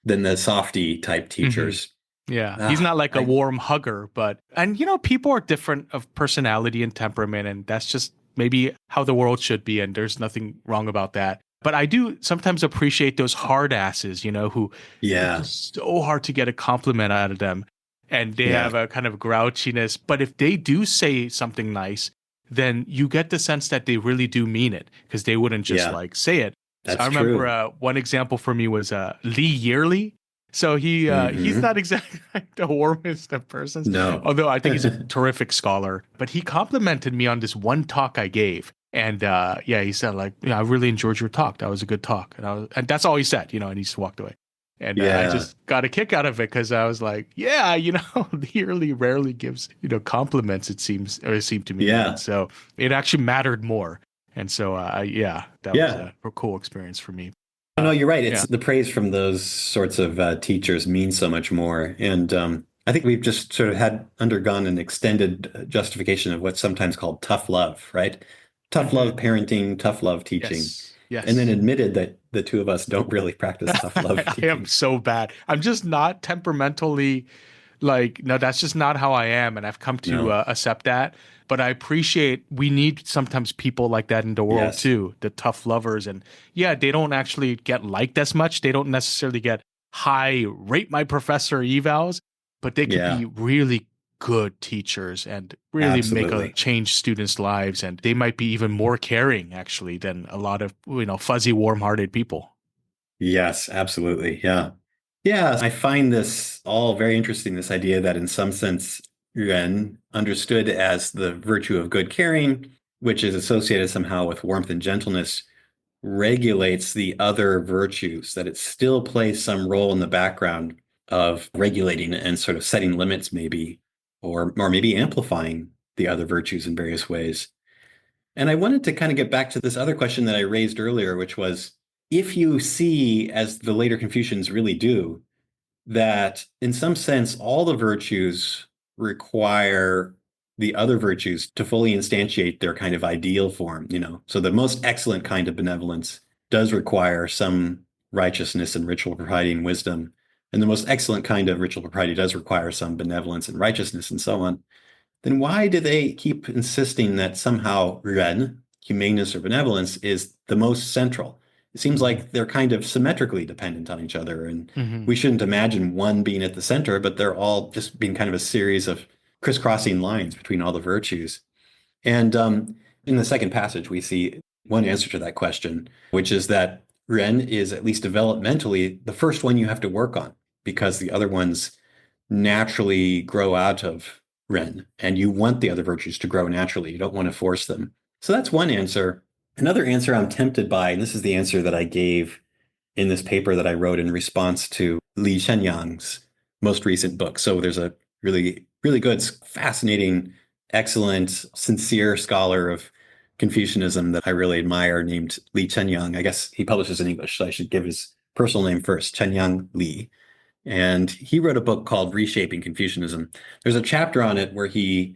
the softy type teachers. Yeah, he's not like a warm hugger, and people are different of personality and temperament, and that's just maybe how the world should be, and there's nothing wrong about that. But I do sometimes appreciate those hard asses, who it's just so hard to get a compliment out of them, and they have a kind of grouchiness. But if they do say something nice, then you get the sense that they really do mean it because they wouldn't just like say it. That's so I remember one example for me was Lee Yearly. So he's not exactly like the warmest of persons. No. Although I think he's a terrific scholar. But he complimented me on this one talk I gave. And he said I really enjoyed your talk. That was a good talk. And that's all he said, and he just walked away. And I just got a kick out of it because I was like, Yearly rarely gives, compliments, it seemed to me. Yeah. And so it actually mattered more. And so, that was a cool experience for me. No, you're right. It's the praise from those sorts of teachers means so much more. And I think we've just sort of undergone an extended justification of what's sometimes called tough love, right? Tough love parenting, tough love teaching. Yes. And then admitted that the two of us don't really practice tough love teaching. I am so bad. I'm just not temperamentally no, that's just not how I am. And I've come to accept that. But I appreciate we need sometimes people like that in the world too, the tough lovers. And they don't actually get liked as much. They don't necessarily get high rate my professor evals, but they can be really good teachers and really make change students' lives. And they might be even more caring actually than a lot of, fuzzy, warm-hearted people. Yes, absolutely. Yeah. Yeah, I find this all very interesting, this idea that in some sense, Yuan, understood as the virtue of good caring, which is associated somehow with warmth and gentleness, regulates the other virtues, that it still plays some role in the background of regulating and sort of setting limits maybe, or maybe amplifying the other virtues in various ways. And I wanted to kind of get back to this other question that I raised earlier, which was, if you see, as the later Confucians really do, that in some sense, all the virtues require the other virtues to fully instantiate their kind of ideal form, So the most excellent kind of benevolence does require some righteousness and ritual propriety and wisdom. And the most excellent kind of ritual propriety does require some benevolence and righteousness and so on. Then why do they keep insisting that somehow Yuan, humaneness or benevolence, is the most central? it seems like they're kind of symmetrically dependent on each other. And Hmm. we shouldn't imagine one being at the center, but they're all just being kind of a series of crisscrossing lines between all the virtues. And in the second passage, we see one answer to that question, which is that Ren is, at least developmentally, the first one you have to work on because the other ones naturally grow out of Ren, and you want the other virtues to grow naturally. You don't want to force them. So that's one answer. Another answer I'm tempted by, and this is the answer that I gave in this paper that I wrote in response to Li Shenyang's most recent book. So there's a really, really good, fascinating, excellent, sincere scholar of Confucianism that I really admire named Li Shenyang. I guess he publishes in English, so I should give his personal name first, Shenyang Li. And he wrote a book called Reshaping Confucianism. There's a chapter on it where he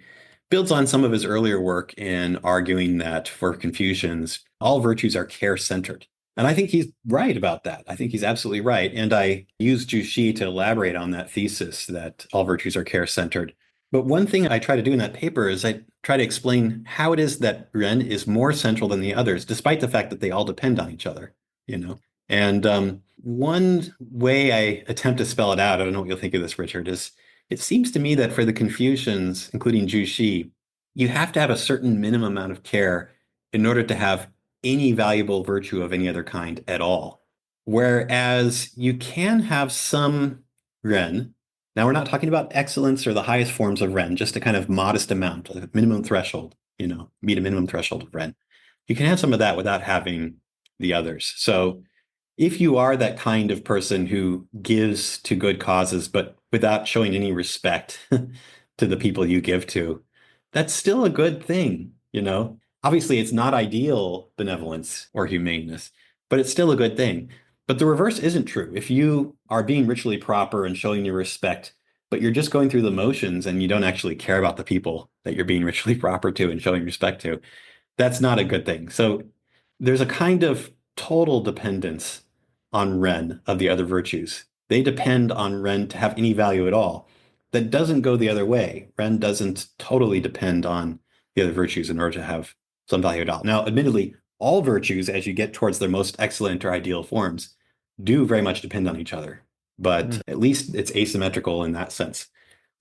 builds on some of his earlier work in arguing that for Confucians, all virtues are care-centered. And I think he's right about that. I think he's absolutely right. And I use Zhu Xi to elaborate on that thesis that all virtues are care-centered. But one thing I try to do in that paper is I try to explain how it is that Ren is more central than the others, despite the fact that they all depend on each other, you know? And one way I attempt to spell it out, I don't know what you'll think of this, Richard, is it seems to me that for the Confucians, including Zhu Xi, you have to have a certain minimum amount of care in order to have any valuable virtue of any other kind at all. Whereas you can have some Ren. Now, we're not talking about excellence or the highest forms of Ren, just a kind of modest amount, a minimum threshold, meet a minimum threshold of Ren. You can have some of that without having the others. So if you are that kind of person who gives to good causes, but without showing any respect to the people you give to, that's still a good thing, Obviously, it's not ideal benevolence or humaneness, but it's still a good thing. But the reverse isn't true. If you are being ritually proper and showing your respect, but you're just going through the motions and you don't actually care about the people that you're being ritually proper to and showing respect to, that's not a good thing. So there's a kind of total dependence on Ren of the other virtues. They depend on Ren to have any value at all. That doesn't go the other way. Ren doesn't totally depend on the other virtues in order to have some value at all. Now, admittedly, all virtues, as you get towards their most excellent or ideal forms, do very much depend on each other. But at least it's asymmetrical in that sense.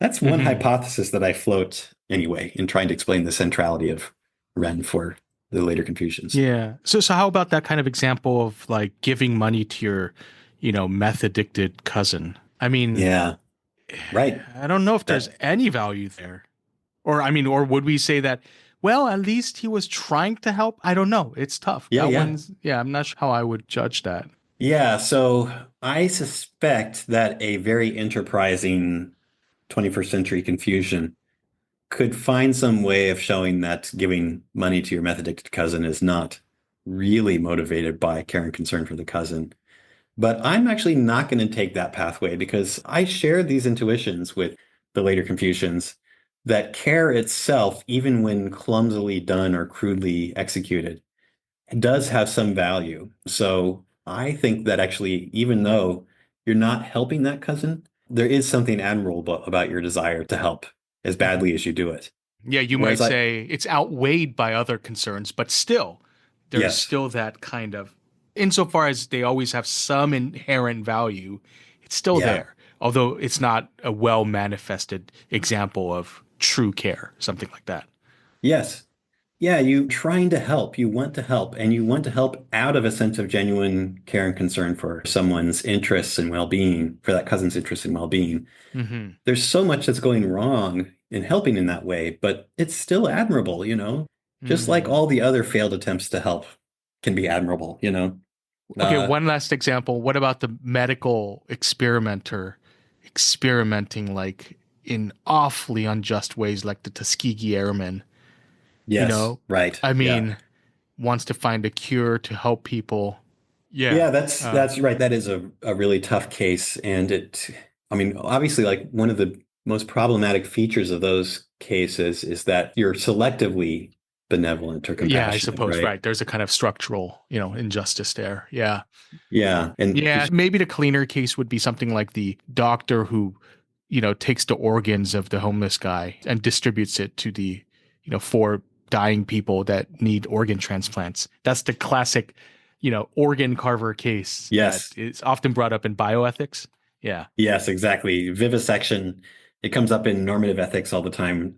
That's one hypothesis that I float anyway in trying to explain the centrality of Ren for the later Confucians. Yeah. So how about that kind of example of like giving money to your, meth addicted cousin? I mean, Yeah, right. I don't know if there's any value there. Or would we say that, well, at least he was trying to help? I don't know. It's tough. I'm not sure how I would judge that. Yeah, so I suspect that a very enterprising 21st century Confucian could find some way of showing that giving money to your meth addicted cousin is not really motivated by care and concern for the cousin. But I'm actually not going to take that pathway because I share these intuitions with the later Confucians that care itself, even when clumsily done or crudely executed, does have some value. So I think that actually, even though you're not helping that cousin, there is something admirable about your desire to help as badly as you do it. Yeah, you might say it's outweighed by other concerns, but still, there's still that kind of, insofar as they always have some inherent value, it's still there. Although it's not a well manifested example of true care, something like that. Yes. Yeah, you trying to help, you want to help, and you want to help out of a sense of genuine care and concern for someone's interests and well-being, for that cousin's interests and well-being. Mm-hmm. There's so much that's going wrong in helping in that way, but it's still admirable, just like all the other failed attempts to help can be admirable, Okay, one last example. What about the medical experimenter experimenting like in awfully unjust ways, like the Tuskegee Airmen? Yes, right. I mean, wants to find a cure to help people. Yeah, that's right. That is a really tough case. And obviously, like one of the most problematic features of those cases is that you're selectively benevolent or compassionate. Yeah, I suppose, right. There's a kind of structural, injustice there. Yeah. Yeah. And maybe the cleaner case would be something like the doctor who, takes the organs of the homeless guy and distributes it to the, 4 dying people that need organ transplants. That's the classic, organ carver case that Yes. is often brought up in bioethics. Yeah. Yes, exactly. Vivisection, it comes up in normative ethics all the time.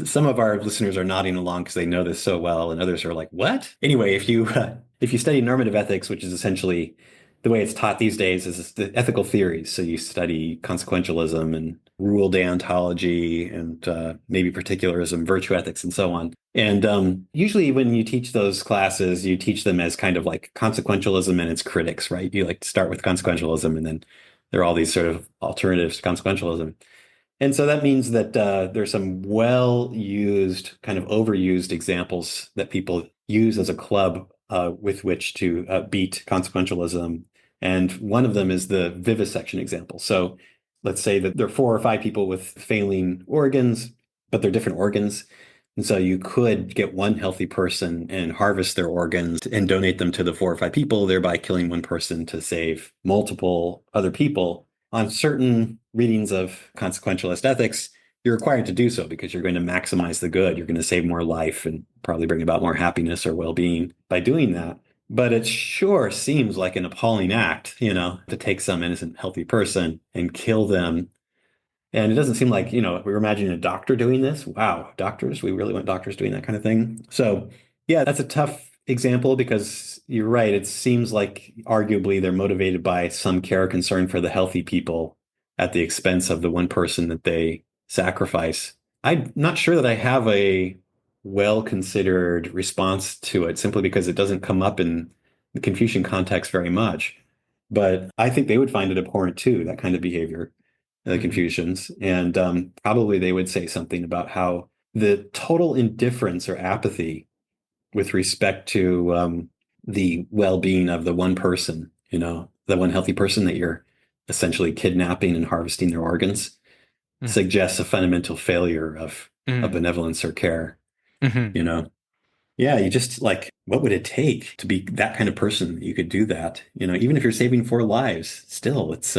Some of our listeners are nodding along because they know this so well, and others are like, "What?" Anyway, if you study normative ethics, which is essentially the way it's taught these days, is the ethical theories. So you study consequentialism and rule deontology and maybe particularism, virtue ethics, and so on. And usually, when you teach those classes, you teach them as kind of like consequentialism and its critics, right? You like to start with consequentialism, and then there are all these sort of alternatives to consequentialism. And so that means that there's some well-used, kind of overused examples that people use as a club with which to beat consequentialism. And one of them is the vivisection example. So let's say that there are 4 or 5 people with failing organs, but they're different organs. And so you could get one healthy person and harvest their organs and donate them to the 4 or 5 people, thereby killing one person to save multiple other people. On certain readings of consequentialist ethics, you're required to do so because you're going to maximize the good. You're going to save more life and probably bring about more happiness or well-being by doing that. But it sure seems like an appalling act, to take some innocent, healthy person and kill them. And it doesn't seem like, we were imagining a doctor doing this. Wow, doctors, we really want doctors doing that kind of thing. So, yeah, that's a tough example because you're right. It seems like arguably they're motivated by some care or concern for the healthy people at the expense of the one person that they sacrifice. I'm not sure that I have a well-considered response to it simply because it doesn't come up in the Confucian context very much. But I think they would find it abhorrent too, that kind of behavior, the Confucians. And probably they would say something about how the total indifference or apathy with respect to the well-being of the one person, the one healthy person that you're essentially kidnapping and harvesting their organs, suggests a fundamental failure of benevolence or care. Yeah, you just like, what would it take to be that kind of person that you could do that? Even if you're saving 4 lives, still, it's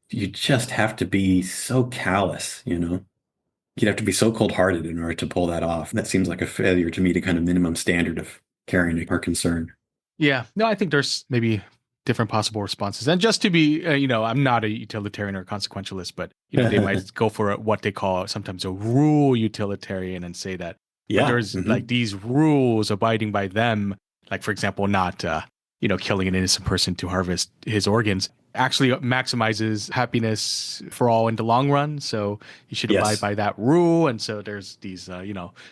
you just have to be so callous, You'd have to be so cold-hearted in order to pull that off. That seems like a failure to meet a kind of minimum standard of caring or concern. Yeah. No, I think there's maybe different possible responses. And just to be, I'm not a utilitarian or consequentialist, but, they might go for what they call sometimes a rule utilitarian and say that Yeah. there's like these rules, abiding by them, like, for example, not, killing an innocent person to harvest his organs actually maximizes happiness for all in the long run. So you should abide by that rule. And so there's these,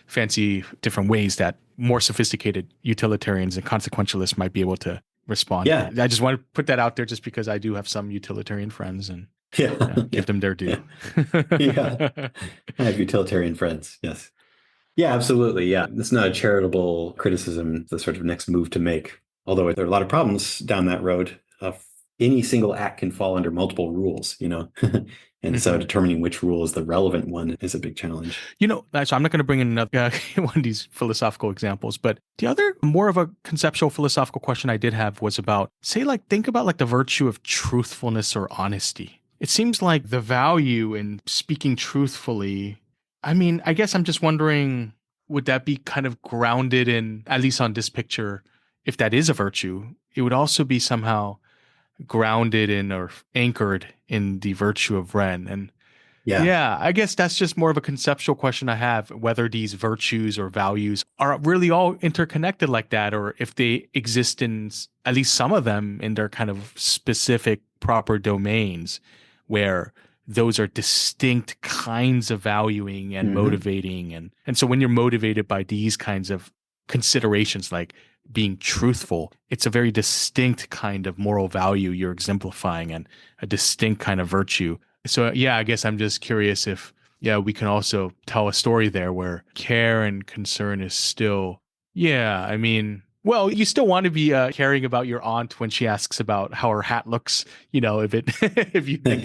fancy different ways that more sophisticated utilitarians and consequentialists might be able to respond. Yeah. I just want to put that out there just because I do have some utilitarian friends and give them their due. Yeah. I have utilitarian friends. Yes. Yeah, absolutely. Yeah. It's not a charitable criticism, the sort of next move to make. Although there are a lot of problems down that road. Any single act can fall under multiple rules, And so determining which rule is the relevant one is a big challenge. So I'm not going to bring in another one of these philosophical examples, but the other more of a conceptual philosophical question I did have was about, think about the virtue of truthfulness or honesty. It seems like the value in speaking truthfully, I guess I'm just wondering, would that be kind of grounded in, at least on this picture, if that is a virtue, it would also be somehow grounded in or anchored in the virtue of Ren. And yeah, I guess that's just more of a conceptual question I have, whether these virtues or values are really all interconnected like that, or if they exist in at least some of them in their kind of specific proper domains where those are distinct kinds of valuing and motivating. And so when you're motivated by these kinds of considerations, like being truthful, it's a very distinct kind of moral value you're exemplifying and a distinct kind of virtue. So yeah, I guess I'm just curious if, we can also tell a story there where care and concern is still, well, you still want to be caring about your aunt when she asks about how her hat looks, if it, if you think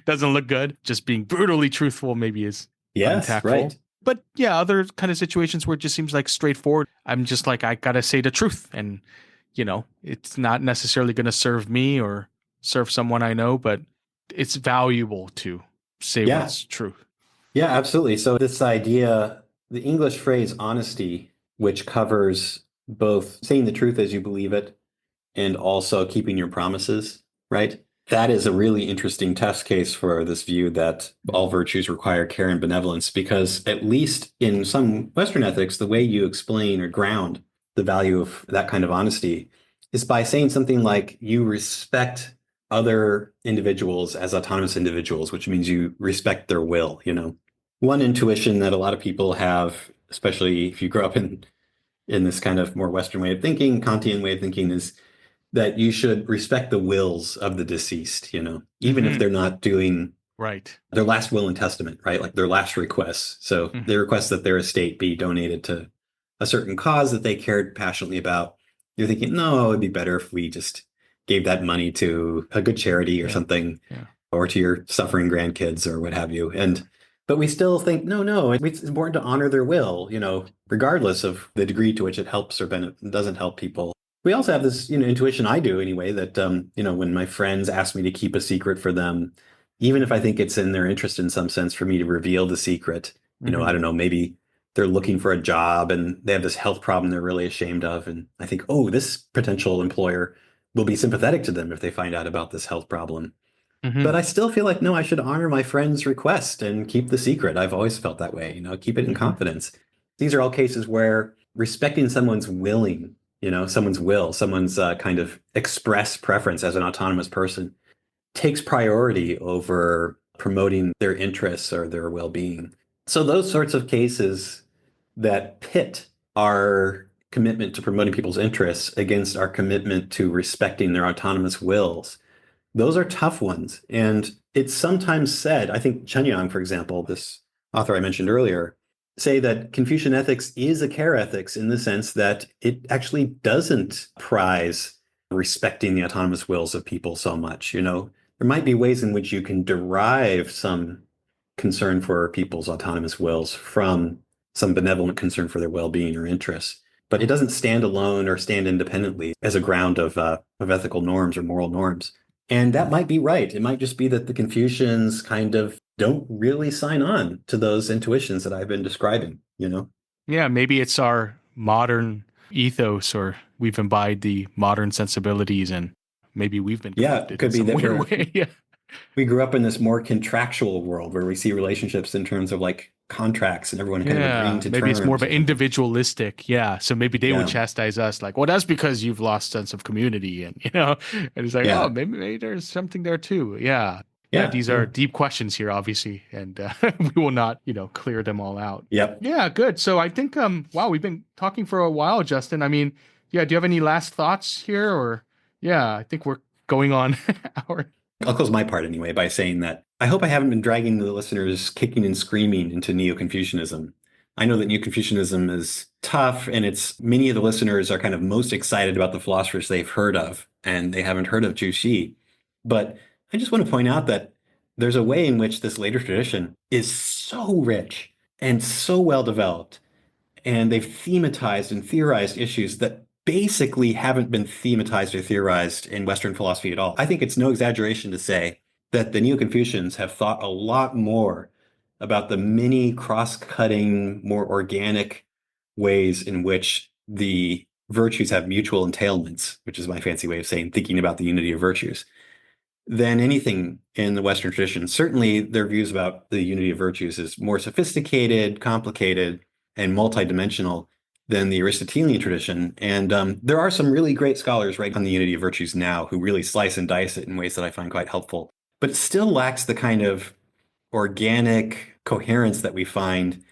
doesn't look good, just being brutally truthful maybe is untactful. Right. But yeah, other kind of situations where it just seems like straightforward. I'm just like, I got to say the truth. And, it's not necessarily going to serve me or serve someone I know, but it's valuable to say what's true. Yeah, absolutely. So this idea, the English phrase honesty, which covers both saying the truth as you believe it and also keeping your promises, right? That is a really interesting test case for this view that all virtues require care and benevolence, because at least in some Western ethics, the way you explain or ground the value of that kind of honesty is by saying something like you respect other individuals as autonomous individuals, which means you respect their will, you know. One intuition that a lot of people have, especially if you grow up in this kind of more Western way of thinking, Kantian way of thinking, is that you should respect the wills of the deceased, you know, even if they're not doing Right. their last will and testament, right? Like their last requests. So they request that their estate be donated to a certain cause that they cared passionately about. You're thinking, no, it'd be better if we just gave that money to a good charity or something, or to your suffering grandkids or what have you. But we still think, no, it's important to honor their will, you know, regardless of the degree to which it helps or doesn't help people. We also have this, you know, intuition, I do anyway, that, you know, when my friends ask me to keep a secret for them, even if I think it's in their interest in some sense for me to reveal the secret, you know, I don't know, maybe they're looking for a job and they have this health problem they're really ashamed of. And I think, oh, this potential employer will be sympathetic to them if they find out about this health problem. But I still feel like, no, I should honor my friend's request and keep the secret. I've always felt that way, you know, keep it in confidence. These are all cases where respecting someone's willing, you know, someone's will, someone's kind of express preference as an autonomous person takes priority over promoting their interests or their well-being. So those sorts of cases that pit our commitment to promoting people's interests against our commitment to respecting their autonomous wills, those are tough ones. And it's sometimes said, I think Chen Yang, for example, this author I mentioned earlier, say that Confucian ethics is a care ethics in the sense that it actually doesn't prize respecting the autonomous wills of people so much. You know, there might be ways in which you can derive some concern for people's autonomous wills from some benevolent concern for their well-being or interests, but it doesn't stand alone or stand independently as a ground of ethical norms or moral norms. And that might be right. It might just be that the Confucians kind of don't really sign on to those intuitions that I've been describing, you know? Yeah, maybe it's our modern ethos, or we've imbibed the modern sensibilities, and maybe we've been Yeah, it corrupted in could be some that weird way. Yeah. we grew up in this more contractual world where we see relationships in terms of like contracts and everyone kind of agreeing Yeah, to maybe it's more of terms. an individualistic. Yeah, so maybe they would Yeah, chastise us, like, "Well, that's because you've lost sense of community," and and it's like, "Oh, yeah, maybe there's something there too." Yeah, yeah. yeah, These yeah. are deep questions here, obviously, and we will not, clear them all out. Yep. Yeah, good. So I think, wow, we've been talking for a while, Justin. I mean, yeah. Do you have any last thoughts here, or yeah? I think we're going on our. I'll close my part anyway by saying that I hope I haven't been dragging the listeners kicking and screaming into Neo-Confucianism. I know that Neo-Confucianism is tough, and it's many of the listeners are kind of most excited about the philosophers they've heard of, and they haven't heard of Zhu Xi. But I just want to point out that there's a way in which this later tradition is so rich and so well developed, and they've thematized and theorized issues that basically haven't been thematized or theorized in Western philosophy at all. I think it's no exaggeration to say that the Neo-Confucians have thought a lot more about the many cross-cutting, more organic ways in which the virtues have mutual entailments, which is my fancy way of saying thinking about the unity of virtues, than anything in the Western tradition. Certainly, their views about the unity of virtues is more sophisticated, complicated, and multidimensional than the Aristotelian tradition. And there are some really great scholars right on the unity of virtues now who really slice and dice it in ways that I find quite helpful. But it still lacks the kind of organic coherence that we find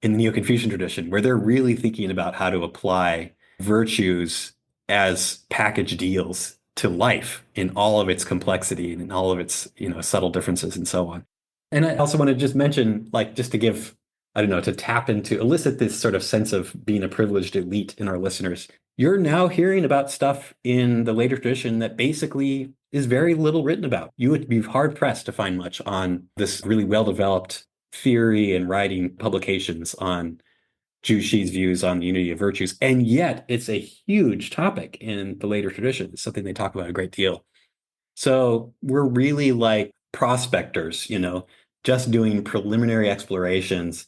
in the Neo-Confucian tradition, where they're really thinking about how to apply virtues as package deals to life in all of its complexity and in all of its, subtle differences and so on. And I also want to just mention, like, just to give, I don't know, to tap into, elicit this sort of sense of being a privileged elite in our listeners. You're now hearing about stuff in the later tradition that basically is very little written about. You would be hard pressed to find much on this really well-developed theory and writing publications on Zhu Xi's views on the unity of virtues. And yet it's a huge topic in the later tradition. It's something they talk about a great deal. So we're really like prospectors, just doing preliminary explorations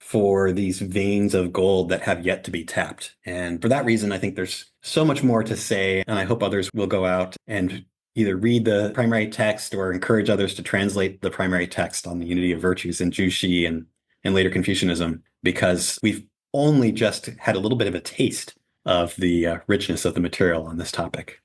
for these veins of gold that have yet to be tapped. And for that reason, I think there's so much more to say. And I hope others will go out and either read the primary text or encourage others to translate the primary text on the unity of virtues in Zhu Xi and later Confucianism, because we've only just had a little bit of a taste of the richness of the material on this topic.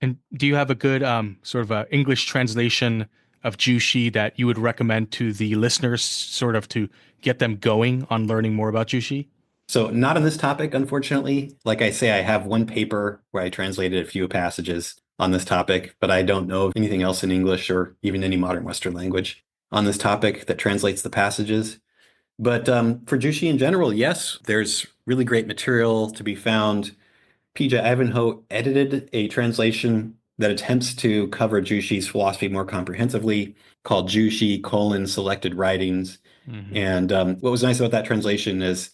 And do you have a good sort of English translation of Zhu Xi that you would recommend to the listeners, sort of to get them going on learning more about Zhu Xi? So not on this topic, unfortunately. Like I say, I have one paper where I translated a few passages on this topic, but I don't know of anything else in English or even any modern Western language on this topic that translates the passages. But for Zhu Xi in general, yes, there's really great material to be found. PJ Ivanhoe edited a translation that attempts to cover Zhu Xi's philosophy more comprehensively, called Zhu Xi: Selected Writings. Mm-hmm. And what was nice about that translation is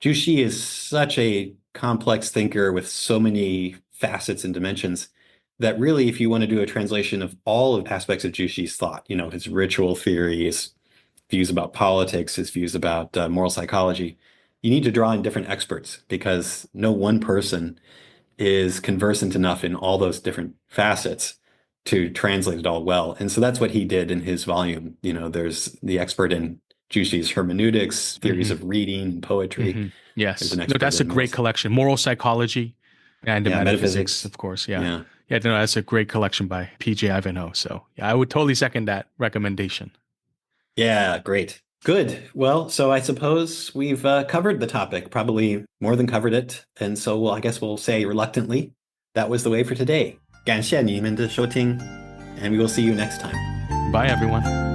Zhu Xi is such a complex thinker with so many facets and dimensions that really, if you want to do a translation of all of aspects of Zhu Xi's thought, his ritual theory, his views about politics, his views about moral psychology, you need to draw in different experts because no one person is conversant enough in all those different facets to translate it all well. And so that's what he did in his volume. There's the expert in Zhu Xi's hermeneutics, theories of reading, poetry. Mm-hmm. Yes. There's an No, expert that's a in great collection. Moral psychology and metaphysics, of course. Yeah. Yeah. Yeah, no, that's a great collection by PJ Ivanhoe. So yeah, I would totally second that recommendation. Yeah, great. Good. Well, so I suppose we've covered the topic, probably more than covered it. And so I guess we'll say reluctantly, that was the way for today. 感谢你们的收听, and we will see you next time. Bye, everyone.